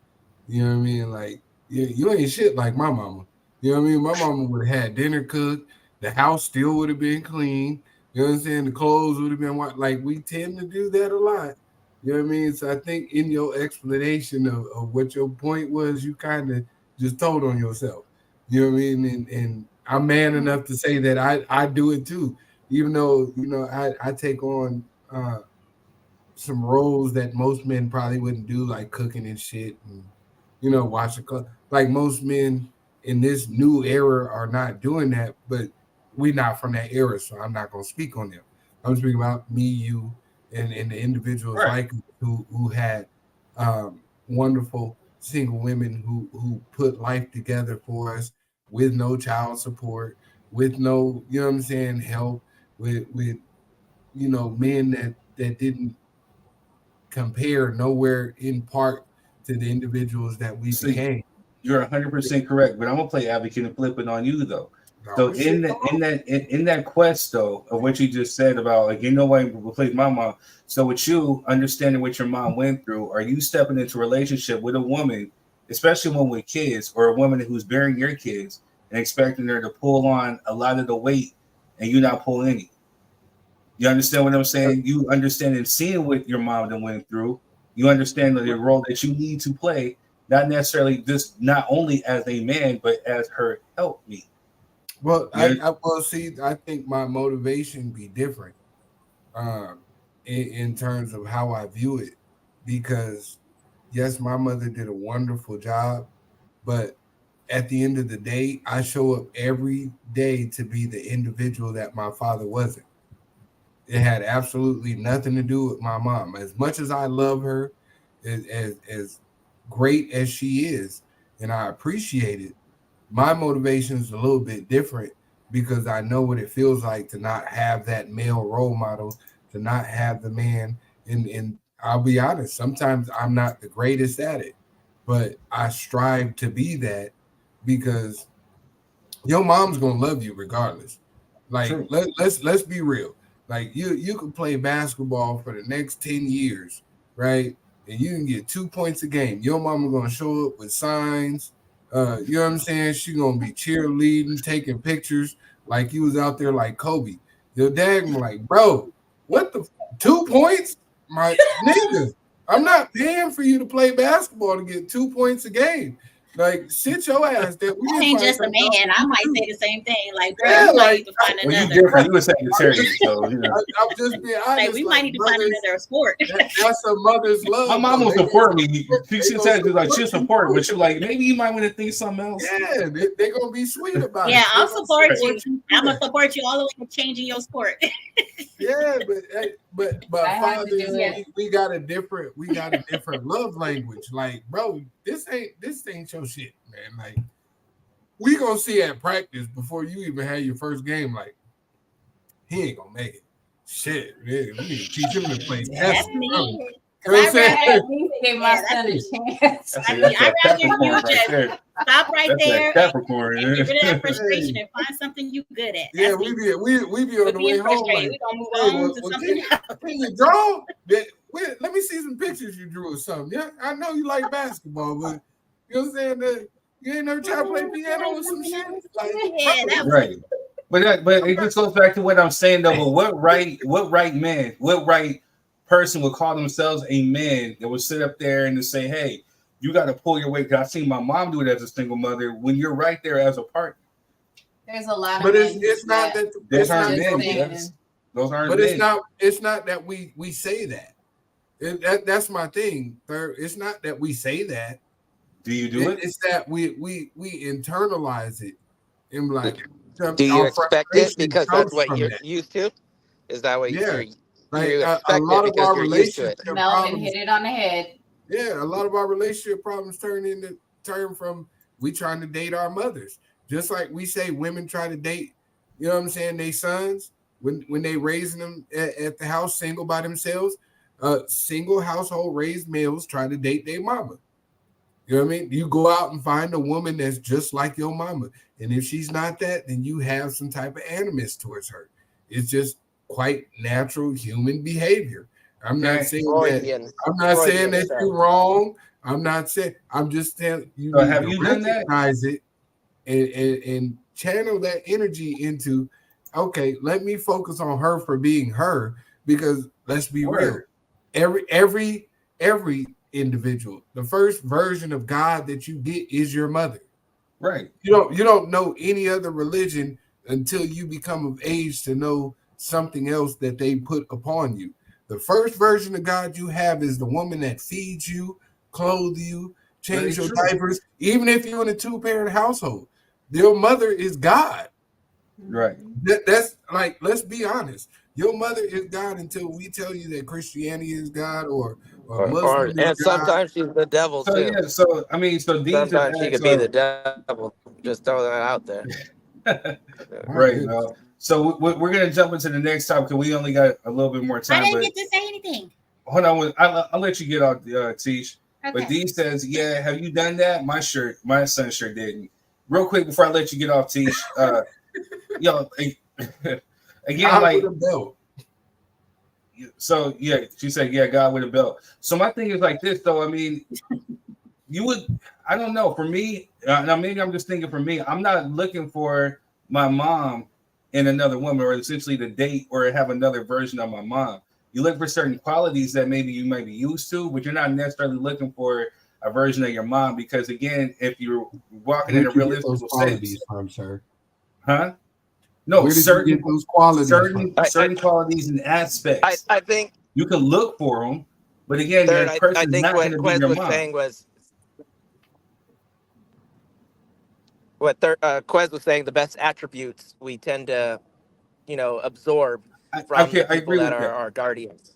You know what I mean? Like you ain't shit like my mama. You know what I mean? My mama would have had dinner cooked, the house still would have been clean. You know what I'm saying? The clothes would have been white. Like we tend to do that a lot. You know what I mean? So I think in your explanation of what your point was, you kind of just told on yourself. You know what I mean? And I'm man enough to say that I do it too, even though you know I take on some roles that most men probably wouldn't do, like cooking and shit, and you know washing clothes. Like most men in this new era are not doing that, but we're not from that era, so I'm not gonna speak on them. I'm speaking about me, you, and the individuals like who had wonderful single women who put life together for us with no child support, with no, you know what I'm saying, help, with you know, men that didn't compare nowhere in part to the individuals that we became. You're 100% correct, but I'm gonna play advocate and flip it on you though. So in that quest though of what you just said about like you know why replace my mom. So with you understanding what your mom went through, are you stepping into a relationship with a woman, especially one with kids, or a woman who's bearing your kids and expecting her to pull on a lot of the weight and you not pull any? You understand what I'm saying? You understand and seeing what your mom then went through. You understand the role that you need to play, not necessarily just not only as a man, but as her helpmeet. Well, I think my motivation be different in terms of how I view it, because yes, my mother did a wonderful job, but at the end of the day, I show up every day to be the individual that my father wasn't. It had absolutely nothing to do with my mom. As much as I love her, as great as she is, and I appreciate it, my motivation is a little bit different because I know what it feels like to not have that male role model, to not have the man. And I'll be honest, sometimes I'm not the greatest at it, but I strive to be that because your mom's gonna love you regardless. Like True. let's be real. Like you can play basketball for the next 10 years, right? And you can get 2 points a game. Your mama gonna show up with signs. You know what I'm saying? She gonna be cheerleading, taking pictures like you was out there like Kobe. Your dad gonna be like, bro, what the 2 points? My nigga, I'm not paying for you to play basketball to get 2 points a game. Like, sit your ass there. We I need to ain't find just a something else man. to I might do. say the same thing. Like, girl, Yeah, you might like, need to find Well, you another. different. You a Sagittarius, so you know. I'm just being honest. Like, we might need to find mothers, another sport. that's a mother's love. My mom though. will They support gonna- me. they She gonna said like she'll you support, through but she like maybe you might want to think something else. Yeah, they gonna be sweet about Yeah, it. I'll They gonna support you. support you through I'm gonna that. support you all the way to changing your sport. Yeah, but I have to fathers, do it. we got a different love language. Like, bro, this ain't your shit, man. Like, we gonna see at practice before you even have your first game. Like, he ain't gonna make it. Shit, man, we need to teach him to play That's chess. me. You know what I'm I saying? at least give my son a chance. That's, I mean, that's I'd that rather Capricorn you right just there. stop right That's there that Capricorn. and get rid of that Hey. frustration and find something you good at. Yeah, That's we me. be on We're the way being home. frustrated. Like, We're gonna move hey, on to something else. can you draw? Let me see some pictures you drew or something. Yeah, I know you like basketball, but you know what I'm saying? You ain't never tried to play piano or some shit. Like, Yeah, bro, that was Right. But it just goes back to what I'm saying though. But what right person would call themselves a man that would sit up there and to say, hey, you got to pull your weight. I've seen my mom do it as a single mother when you're right there as a partner. There's a lot of but men it's not that Those it's not aren't that men. we, Yes. Those aren't but men. it's not that we say that. That's my thing. It's not that we say that. Do you do it? It's that we internalize it and like Do you our expect it frustration because that's comes what from you're that. used to? Is that what Yeah. you Like a expect it lot of because our you're used to relationship it? Melvin problems. hit it on the head. Yeah, a lot of our relationship problems turn from we trying to date our mothers. Just like we say women try to date, you know what I'm saying, they sons when they raising them at the house single by themselves. Single household raised males try to date their mama. You know what I mean? You go out and find a woman that's just like your mama. And if she's not that, then you have some type of animus towards her. It's just quite natural human behavior. I'm not saying Freudian. that you're wrong. I'm just saying you So need have to you done that? recognize it and channel that energy into, okay, let me focus on her for being her, because let's be real. Every individual, the first version of God that you get is your mother. Right. You don't know any other religion until you become of age to know something else that they put upon you. The first version of God you have is the woman that feeds you, clothes you, change your diapers, even if you're in a 2-parent household. Your mother is God. Right. That's like, let's be honest. Your mother is God until we tell you that Christianity is God or Muslim is And God. sometimes she's the devil So too. yeah, so I mean, so these Sometimes she could be so, the devil. Just throw that out there. right. Well, so we're gonna jump into the next topic because we only got a little bit more I time. didn't But get to say anything. hold on, I'll let you get off, Tish. Okay. But Dee says, "Yeah, have you done that? My son sure didn't." Real quick before I let you get off, Tish. Yo, again, like, with a belt. so yeah, she said, "Yeah, God with a belt." So my thing is like this, though. I mean, you would, I don't know. For me, now maybe I'm just thinking. For me, I'm not looking for my mom in another woman, or essentially to date or have another version of my mom. You look for certain qualities that maybe you might be used to, but you're not necessarily looking for a version of your mom, because again, if you're walking in a realistic qualities from, sir? Huh? No, Where did certain you get those qualities certain qualities and aspects. I think you can look for them, but again, third, that person's I think not what going to be Quez your was mom. saying was Quez was saying the best attributes we tend to, absorb from the people that are our guardians.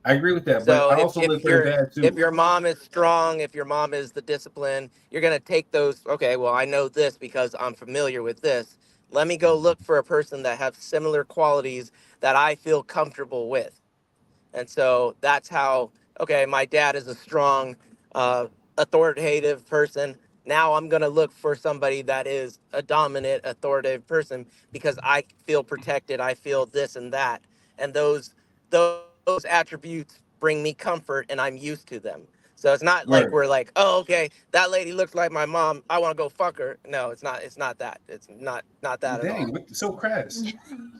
I agree with that, So but I also look for the bad too. if your mom is strong, if your mom is the discipline, you're gonna take those. Okay, well, I know this because I'm familiar with this. Let me go look for a person that has similar qualities that I feel comfortable with. And so that's how, okay, my dad is a strong, authoritative person. Now I'm going to look for somebody that is a dominant, authoritative person because I feel protected. I feel this and that. And those attributes bring me comfort and I'm used to them. So it's not like Word. we're like, oh, okay, that lady looks like my mom. I want to go fuck her. No, it's not that. It's not that at all. Dang, so crass.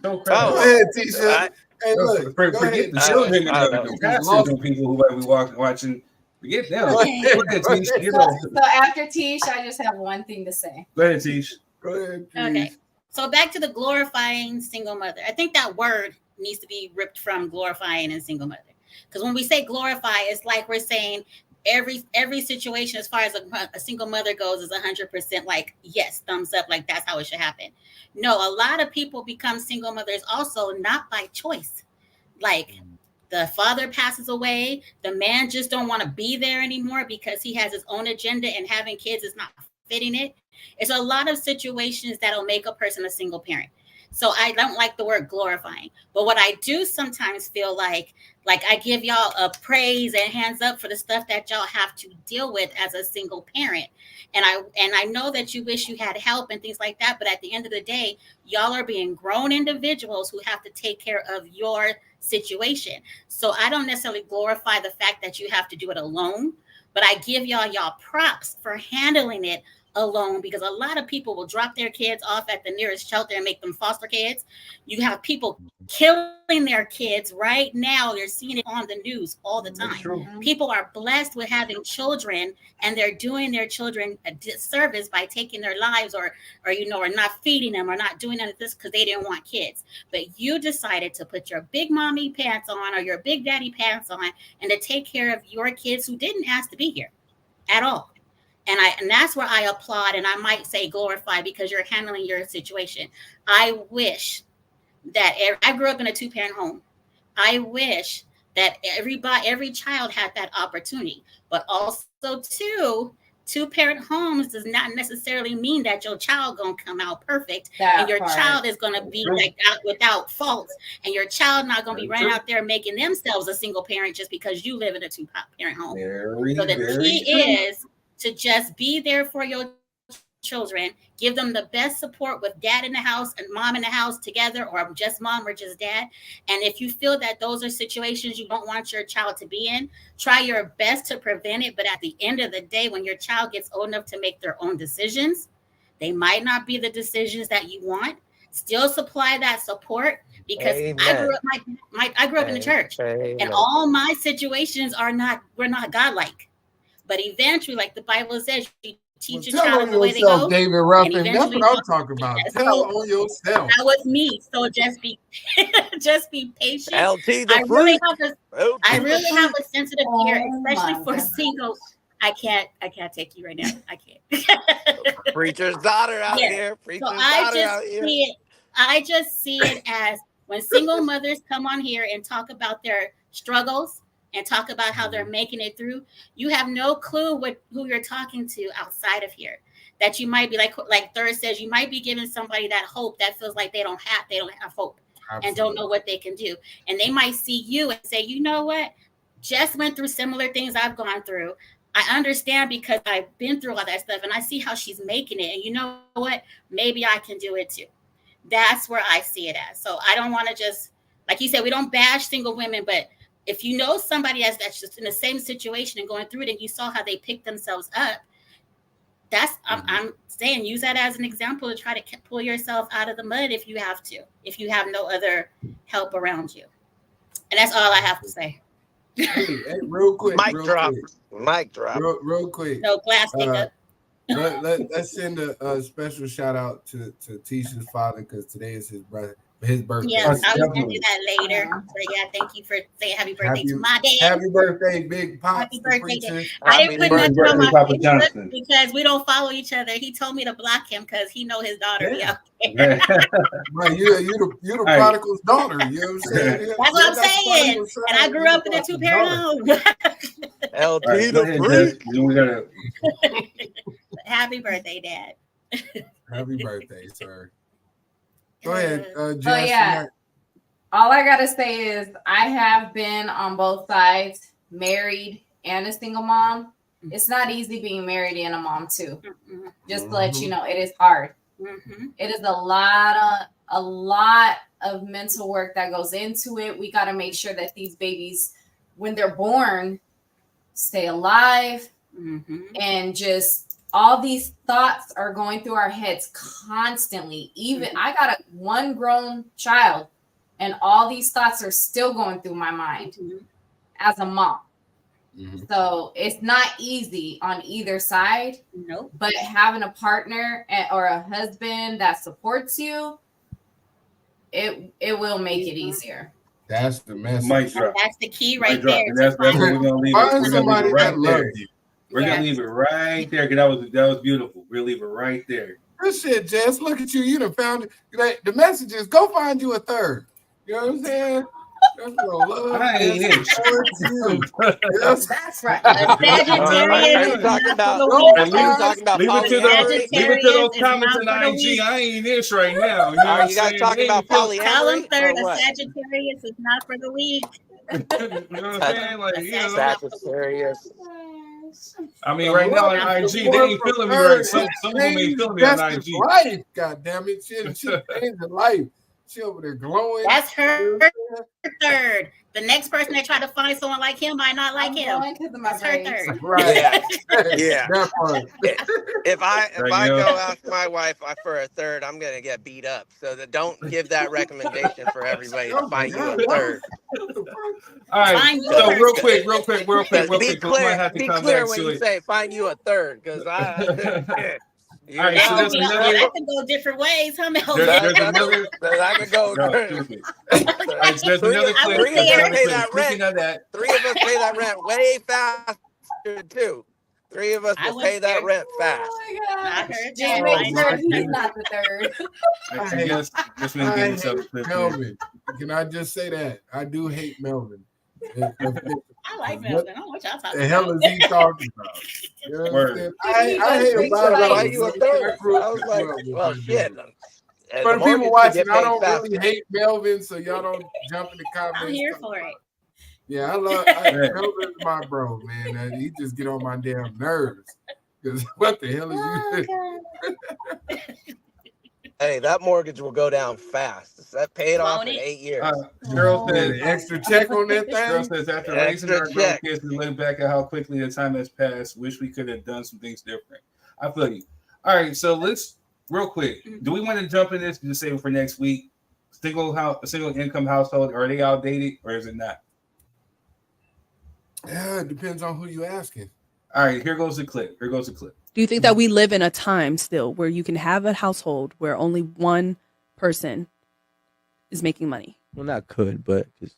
So Oh, Go crass. ahead, Tisha. I, Hey, look. Go Forget ahead. the I, children and I don't know. the pastors and people who might be watching. Forget them. Go Go ahead. ahead, Go Tish. ahead. Get So, on. so after Tish, I just have one thing to say. Go ahead, Tish. Go ahead, Okay. please. So back to the glorifying single mother. I think that word needs to be ripped from glorifying and single mother. Because when we say glorify, it's like we're saying every situation as far as a single mother goes is 100% like, yes, thumbs up, like that's how it should happen. No, a lot of people become single mothers also not by choice. Like the father passes away, the man just don't want to be there anymore because he has his own agenda and having kids is not fitting it. It's a lot of situations that'll make a person a single parent. So I don't like the word glorifying. But what I do sometimes feel like I give y'all a praise and hands up for the stuff that y'all have to deal with as a single parent. And I know that you wish you had help and things like that, but at the end of the day, y'all are being grown individuals who have to take care of your situation. So I don't necessarily glorify the fact that you have to do it alone, but I give y'all props for handling it alone, because a lot of people will drop their kids off at the nearest shelter and make them foster kids. You have people killing their kids right now. You're seeing it on the news all the time. People are blessed with having children, and they're doing their children a disservice by taking their lives or not feeding them or not doing any of this because they didn't want kids. But you decided to put your big mommy pants on or your big daddy pants on and to take care of your kids who didn't ask to be here at all. And that's where I applaud, and I might say glorify, because you're handling your situation. I wish that I grew up in a 2-parent home. I wish that every child had that opportunity, but also 2-parent homes does not necessarily mean that your child gonna come out perfect and your child is gonna be like out without faults, and your child not gonna be running out there making themselves a single parent just because you live in a 2-parent home. So the key is to just be there for your children, give them the best support with dad in the house and mom in the house together, or just mom or just dad. And if you feel that those are situations you don't want your child to be in, try your best to prevent it. But at the end of the day, when your child gets old enough to make their own decisions, they might not be the decisions that you want. Still supply that support, because I grew up I grew up in the church, and all my situations were not godlike. But eventually, like the Bible says, you teach a child the way they go. David Ruffin. That's what I'm talking about. Tell on yourself. That was me. So just be patient. LT the I really freak. have a sensitive ear, especially for single. I can't take you right now. I can't. Preacher's daughter out here. Preacher's daughter out here. I just see it as when single mothers come on here and talk about their struggles and talk about how they're making it through, you have no clue who you're talking to outside of here. That you might be like Thur says, you might be giving somebody that hope that feels like they don't have hope. Absolutely. And don't know what they can do. And they might see you and say, you know what? Jess went through similar things I've gone through. I understand because I've been through all that stuff, and I see how she's making it. And you know what? Maybe I can do it too. That's where I see it as. So I don't want to just, like you said, we don't bash single women, but if you know somebody that's just in the same situation and going through it, and you saw how they picked themselves up, I'm saying use that as an example to try to pull yourself out of the mud if you have no other help around you. And that's all I have to say. Hey, real quick. Mic drop. Real quick. No glass pickup. Let's send a special shout out to Tisha's father, because today is his birthday. Yes, I was gonna do that later. So yeah, thank you for saying happy birthday to my dad. Happy birthday, Big Pop. Happy birthday, Dad. I didn't put nothing on my Facebook because we don't follow each other. He told me to block him because he know his daughter. Yeah. Right, you the prodigal's daughter. You know what I'm saying? That's what I'm saying. And I grew up in a 2-parent home. LT the freak. Happy birthday, Dad. Happy birthday, sir. Go ahead, Jess. So yeah, all I gotta say is I have been on both sides, married and a single mom. It's not easy being married and a mom too. Just to let you know, it is hard. It is a lot of mental work that goes into it. We got to make sure that these babies, when they're born, stay alive, and just all these thoughts are going through our heads constantly. Even I got one grown child, and all these thoughts are still going through my mind as a mom. So it's not easy on either side. Nope. But having a partner or a husband that supports you, it will make it easier. That's the message. That's the key right there. And that's where we're gonna leave it. We're gonna leave it right there. We're gonna leave it right there because that was beautiful. We'll leave it right there. Good shit, Jess. Look at you. You done found it. The message is go find you a third. You know what I'm saying? I ain't it. That's right. Leave it to those comments in IG. I ain't this right now. You know you guys talking about polyamory? Column third, a Sagittarius is not for the weak. You know what I'm saying? Like, you know, Sagittarius. I mean, right now on IG, they ain't feeling me right. Some of them ain't feeling me on IG. Life, God damn it. She changed her life. She over there glowing. That's her third. The next person that try to find someone like him might not like him. That's her third. Right. Yeah. That part. If I go ask my wife for a third, I'm gonna get beat up. So don't give that recommendation for everybody to find you a third. All right. So real quick. Be clear when you say find you a third, because I. All right, so there's another. I can go different ways. Huh, Melvin? There's another. I can go. There's another clip. Three of us pay that Speaking of that, 3 of us pay that rent way faster too. 3 of us will pay that rent fast. Oh my God. He's not the third. I guess this man gave himself a clip. Melvin. Can I just say that? I do hate Melvin. I like Melvin. I don't know what y'all talking the hell about. is he talking about? You know what I'm saying? I hate about you a third. I was like, well, shit. For the people watching, I don't really hate Melvin, so y'all don't jump in the comments. I'm here for it. Yeah, Melvin's my bro, man. He just get on my damn nerves. Because what the hell is you? Hey, that mortgage will go down fast. That paid off in 8 years. Girl said extra check on that thing. Girl says after raising our grown kids, we look back at how quickly the time has passed. Wish we could have done some things different. I feel you. All right, so let's real quick. Do we want to jump in this to save it for next week? Single income household, are they outdated or is it not? Yeah, it depends on who you asking. All right, here goes the clip. Do you think that we live in a time still where you can have a household where only one person is making money? Well, not could, but just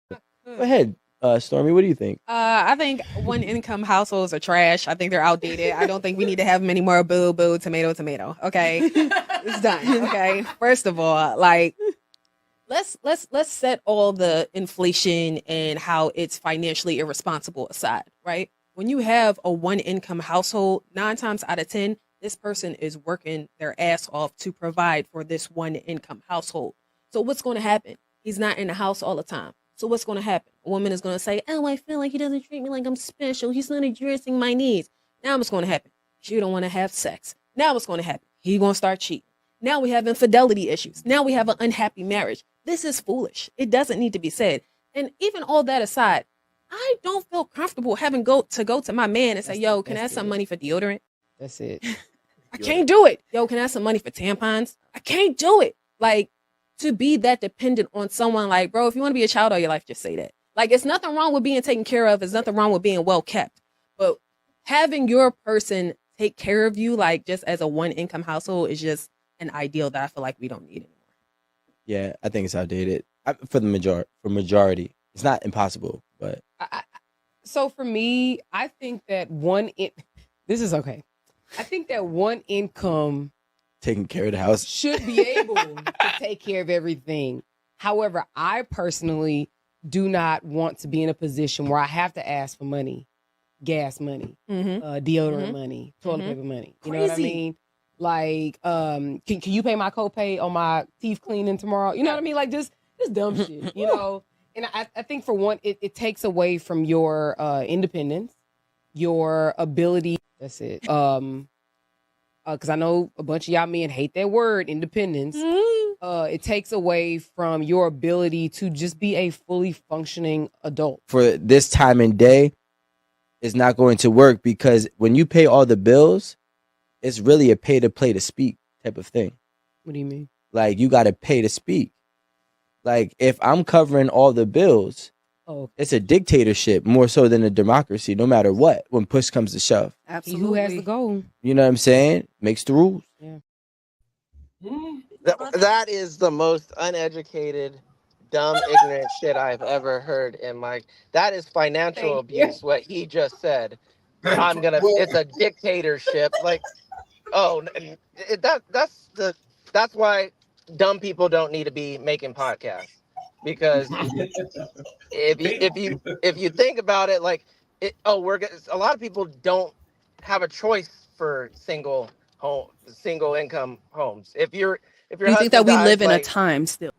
go ahead, Stormy. What do you think? I think one income households are trash. I think they're outdated. I don't think we need to have many more boo boo tomato. Okay, it's done. Okay, first of all, like let's set all the inflation and how it's financially irresponsible aside, right? When you have a one income household, 9 times out of 10, this person is working their ass off to provide for this one income household. So what's going to happen? He's not in the house all the time. So what's going to happen? A woman is going to say, oh, I feel like he doesn't treat me like I'm special. He's not addressing my needs. Now what's going to happen? She don't want to have sex. Now what's going to happen? He's going to start cheating. Now we have infidelity issues. Now we have an unhappy marriage. This is foolish. It doesn't need to be said. And even all that aside, I don't feel comfortable having to go to my man and say, yo, can I have some money for deodorant? That's it. I can't do it. Yo, can I have some money for tampons? I can't do it. Like, to be that dependent on someone, like, bro, if you want to be a child all your life, just say that. Like, it's nothing wrong with being taken care of. There's nothing wrong with being well kept. But having your person take care of you, like, just as a one income household is just an ideal that I feel like we don't need anymore. Yeah, I think it's outdated. For the majority. It's not impossible, but so for me, I think that this is okay. I think that one income taking care of the house should be able to take care of everything. However, I personally do not want to be in a position where I have to ask for money, gas money, deodorant money, toilet paper money. You know what I mean? Like, can you pay my copay on my teeth cleaning tomorrow? You know what I mean? Like just dumb shit, you know? And I think for one, it takes away from your independence, your ability. That's it. Because I know a bunch of y'all men hate that word, independence. It takes away from your ability to just be a fully functioning adult. For this time and day, it's not going to work because when you pay all the bills, it's really a pay to play to speak type of thing. What do you mean? Like you got to pay to speak. Like if I'm covering all the bills, it's a dictatorship more so than a democracy, no matter what, when push comes to shove. Absolutely. Who has the goal? You know what I'm saying? Makes the rules. Yeah. That is the most uneducated, dumb, ignorant shit I've ever heard in my. That is financial abuse. What he just said. It's a dictatorship. Like, that's why dumb people don't need to be making podcasts, because if you think about it, like, a lot of people don't have a choice for single income homes. If your Do you think that we live in a time still?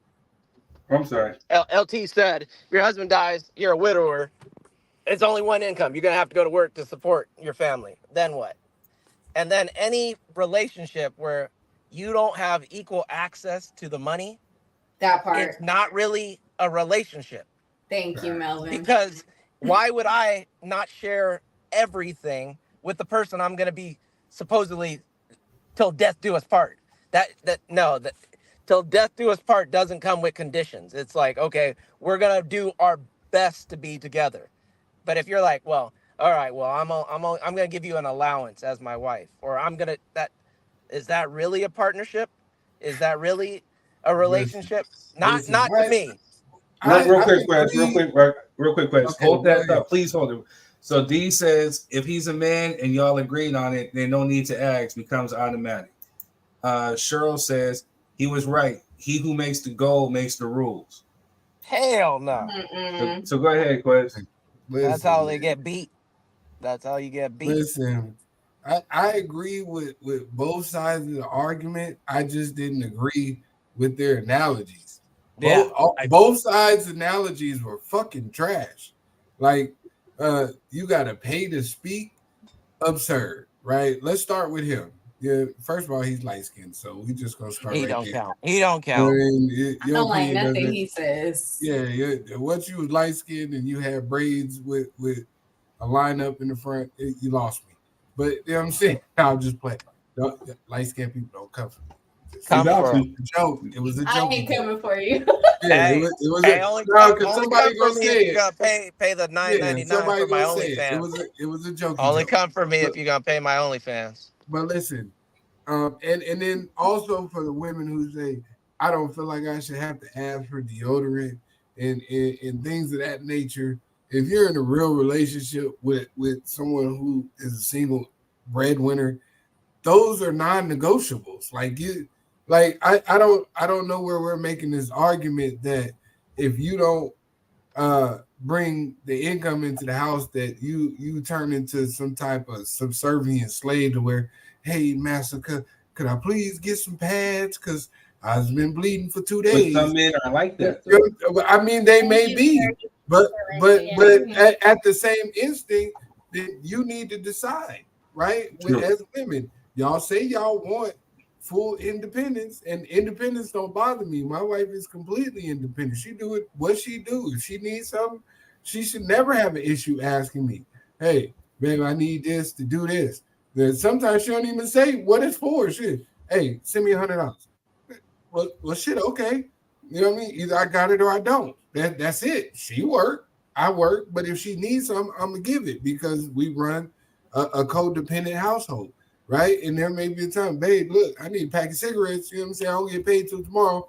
I'm sorry. LT said, if your husband dies, you're a widower. It's only one income. You're going to have to go to work to support your family. Then what? And then any relationship where you don't have equal access to the money, that part, it's not really a relationship. Thank you, Melvin. Because why would I not share everything with the person I'm going to be supposedly till death do us part? Till death do us part doesn't come with conditions. It's like, okay, we're going to do our best to be together. But if you're like, well, all right, well, I'm going to give you an allowance as my wife, or is that really a partnership? Is that really a relationship? Not to me. Real quick, question. Hold that thought. Please hold it. So D says, if he's a man and y'all agreed on it, then no need to ask, becomes automatic. Cheryl says, he was right. He who makes the goal makes the rules. Hell no. So go ahead, Quest. That's how they get beat. That's how you get beat. Listen, I agree with both sides of the argument. I just didn't agree with their analogies. Yeah, both sides' analogies were fucking trash. Like, you gotta pay to speak. Absurd, right? Let's start with him. Yeah, first of all, he's light skinned, so we just gonna start. He right don't there. count. He don't count. I don't like nothing he says. Yeah. Once you was light skinned and you had braids with a lineup in the front, you lost me. But you know what I'm saying? I'll just play. Light skinned people don't come for me. It was a joke. I ain't coming for you. Yeah, it was a only somebody gonna say you gotta pay the $9.99 for my OnlyFans. It was a joke. Only come for me if you're gonna pay my OnlyFans. But listen, and then also for the women who say, I don't feel like I should have to ask for deodorant and things of that nature. If you're in a real relationship with someone who is a single breadwinner, those are non-negotiables. I don't know where we're making this argument that if you don't bring the income into the house, that you turn into some type of subservient slave to where, hey, master, could I please get some pads? Because I've been bleeding for 2 days. But some men are like that. I mean, they may be, but at the same instinct, you need to decide, right? As women, y'all say y'all want full independence, and independence don't bother me. My wife is completely independent. She do it what she do. If she needs something, she should never have an issue asking me, hey, babe, I need this to do this. Then sometimes she don't even say what it's for. She, hey, send me $100. Well, shit, okay. You know what I mean? Either I got it or I don't. That's it. She work, I work, but if she needs something, I'm gonna give it because we run a codependent household. Right? And there may be a time, babe, look, I need a pack of cigarettes. You know what I'm saying? I don't get paid till tomorrow.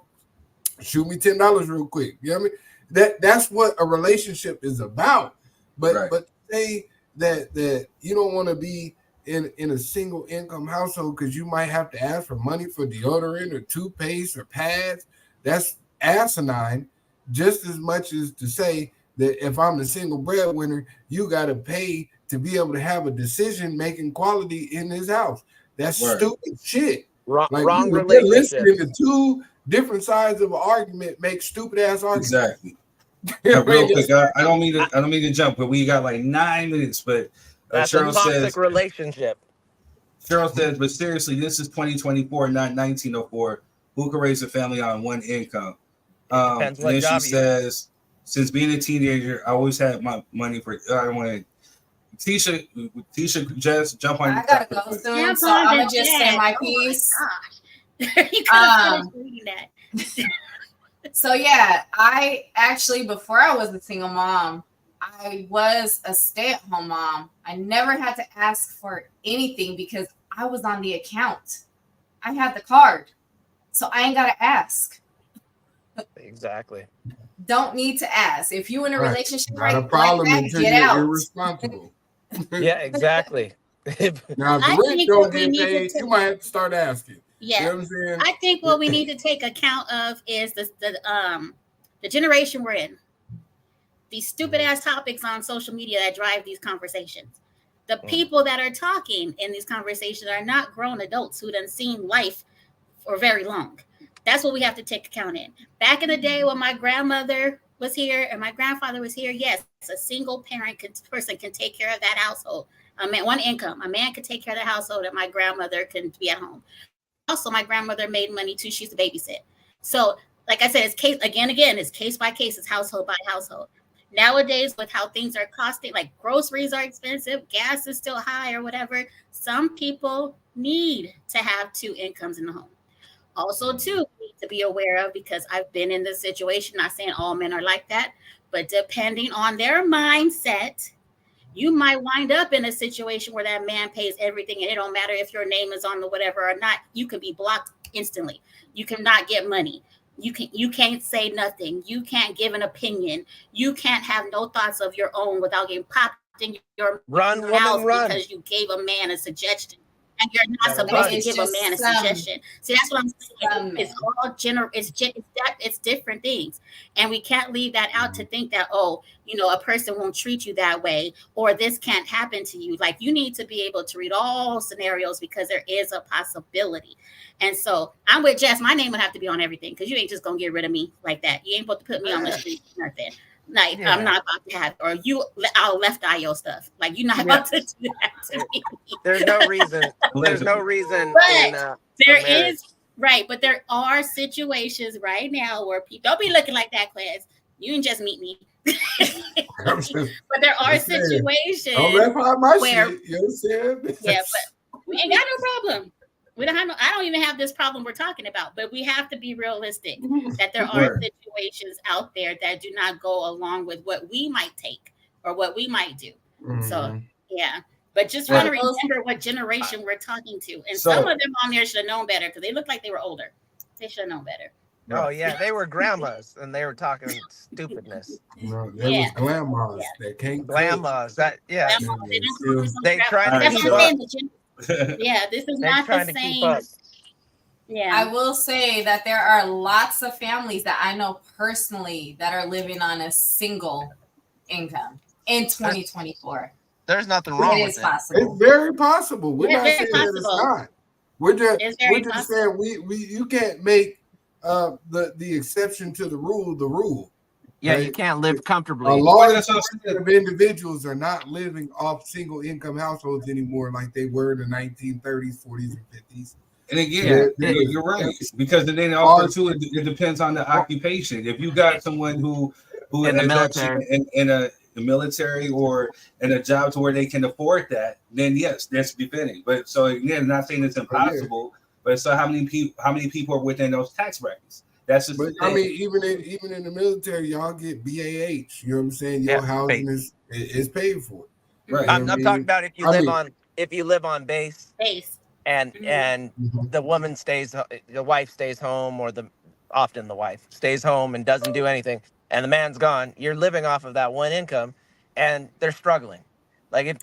Shoot me $10 real quick. You know what I mean? That's what a relationship is about. But say that you don't want to be in a single income household because you might have to ask for money for deodorant or toothpaste or pads. That's asinine, just as much as to say that if I'm the single breadwinner, you got to pay to be able to have a decision-making quality in this house. That's Right. stupid shit. Wrong, Like wrong we're listening relationships. to two different sides of an argument, make stupid ass arguments. Exactly. You know what I Real mean? quick, I don't mean to jump, but we got like 9 minutes. But That's a Cheryl toxic says, relationship. but seriously, this is 2024, not 1904. Who can raise a family on one income? Depends And what then she job you have. says, since being a teenager, I always had my money for. I don't want to. Tisha, just jump on. I gotta go soon, so I'm gonna just say my piece. You could have finished reading that. So yeah, I actually, before I was a single mom, I was a stay-at-home mom. I never had to ask for anything because I was on the account. I had the card, so I ain't gotta ask. Exactly. Don't need to ask. If you in a relationship, Not a right, problem like that, until get you're out. irresponsible. Yeah, exactly. Now, if I the rent think don't what we get need to paid, you might have to start asking. Yeah, You know what I'm saying? I think what we need to take account of is the generation we're in. These stupid ass topics on social media that drive these conversations. The people that are talking in these conversations are not grown adults who done seen life for very long. That's what we have to take account in. Back in the day when my grandmother was here and my grandfather was here, yes, a single parent person can take care of that household. A man, one income. A man could take care of the household and my grandmother can be at home. Also, my grandmother made money too. She used to babysit. So, like I said, it's case again, it's case by case, it's household by household. Nowadays, with how things are costing, like groceries are expensive, gas is still high or whatever, some people need to have two incomes in the home. Also, too, we need to be aware of, because I've been in this situation, not saying all men are like that, but depending on their mindset, you might wind up in a situation where that man pays everything and it don't matter if your name is on the whatever or not. You can be blocked instantly. You cannot get money. You can't say nothing. You can't give an opinion. You can't have no thoughts of your own without getting popped in your Run, mouth woman, run. because you gave a man a suggestion. And you're not Gotta supposed run. to give a man a suggestion. See, that's what I'm saying. It's all it's different things. And we can't leave that out to think that, oh, a person won't treat you that way, or this can't happen to you. Like, you need to be able to read all scenarios because there is a possibility. And so I'm with Jess. My name would have to be on everything, because you ain't just gonna get rid of me like that. You ain't supposed to put me on the street or nothing. Like, Yeah. I'm not about to have, or I'll left eye your stuff. Like, you're not about to do that to me. There's no reason. There's no reason. But there is, right, but there are situations right now where people don't be looking like that, class. You can just meet me. But there are situations Don't let my where, shit. You know what I'm saying? yeah, but we ain't got no problem. We don't have no. I don't even have this problem we're talking about. But we have to be realistic that there are situations out there that do not go along with what we might take or what we might do. So yeah. But just want to remember what generation we're talking to. And some of them on there should have known better, because they look like they were older. They should have known better. Oh yeah, they were grandmas and they were talking stupidness. No, there was grandmas that can't grandmas. That They trying to keep up. Yeah, this is not the same. Yeah, I will say that there are lots of families that I know personally that are living on a single income in 2024. There's nothing wrong with it. It is possible. It's very possible. We're not saying that it's not. We're just saying you can't make the exception to the rule. Yeah, right? you can't live comfortably. A large percentage of individuals are not living off single income households anymore like they were in the 1930s, 40s, and 50s. And again, you're right, because then also too, it depends on the occupation. If you got someone who in the is military, in the military or in a job to where they can afford that, then yes, that's befitting. But so again, not saying it's impossible, but so how many people are within those tax brackets? That's just. But I mean, even in the military, y'all get BAH. You know what I'm saying? Your housing is paid for. Right. I'm talking about if you live on base. And the woman the wife stays home, or often the wife stays home and doesn't do anything, and the man's gone. You're living off of that one income, and they're struggling. Like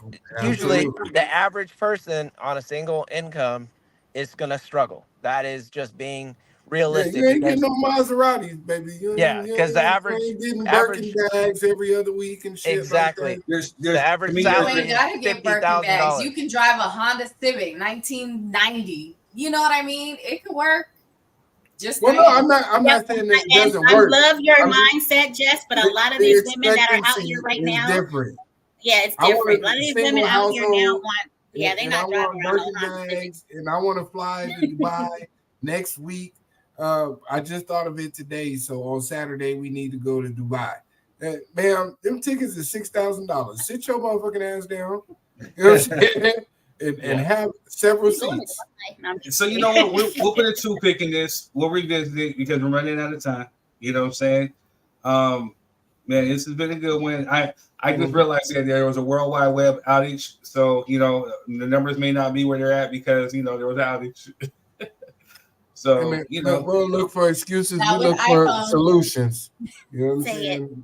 usually the average person on a single income is gonna struggle. That is just being realistic. you ain't getting because- no Maseratis, baby. Yeah, because the you ain't getting average Birkin bags every other week and shit. exactly. Like that. The average You salary ain't is gotta get Birkin bags. $50,000. You can drive a Honda Civic 1990. You know what I mean? It could work. Just Well, no, saying. I'm not saying that it doesn't I work. love your I'm just- mindset, Jess, but a lot of the these women that are out expectancy here right is now, different. yeah, it's I want different. A a lot of these single women out here now household, want, yeah, they're and I not driving want around no Birkin Honda Civic. bags, and I want to fly to Dubai next week. I just thought of it today. So on Saturday we need to go to Dubai. Ma'am, them tickets is $6,000. Sit your motherfucking ass down. You know what I'm saying? And have several seats. So you know what? We'll put a 2-pick in this. We'll revisit it because we're running out of time. You know what I'm saying? Man, this has been a good one. I just realized that there was a World Wide Web outage. So, you know, the numbers may not be where they're at because, you know, there was an outage. So, I mean, you know, we'll look for excuses. Now We with look for iPhone- solutions. You know what I'm Say saying?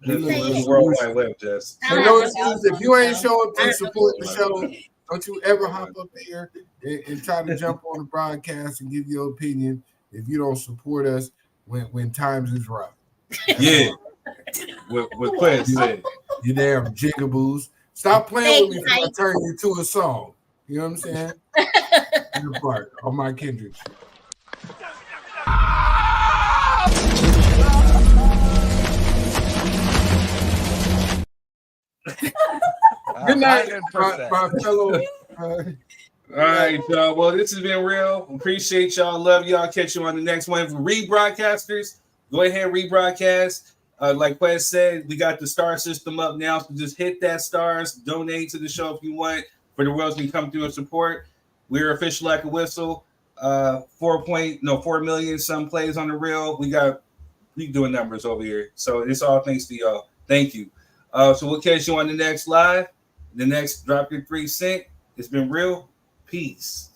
the World Wide Web, Jess. So no excuse. If you ain't show up to support the show, don't you ever hop up here and try to jump on the broadcast and give your opinion if you don't support us when times is rough. Yeah. What Quinn said. You damn jigaboos. Stop playing with me Thank you, before I turn you to a song. You know what I'm saying? Your part on my Kendrick shit. Good night, my fellow. All right, y'all. Well, this has been real. Appreciate y'all. Love y'all. Catch you on the next one. For rebroadcasters, go ahead, rebroadcast. Like Quest said, we got the star system up now. So just hit that stars, donate to the show if you want, for the world to come through and support. We're official like a whistle. 4 million some plays on the reel. We doing numbers over here. So it's all thanks to y'all. Thank you. So we'll catch you on the next live. The next Drop Your 3 Cent. It's been real. Peace.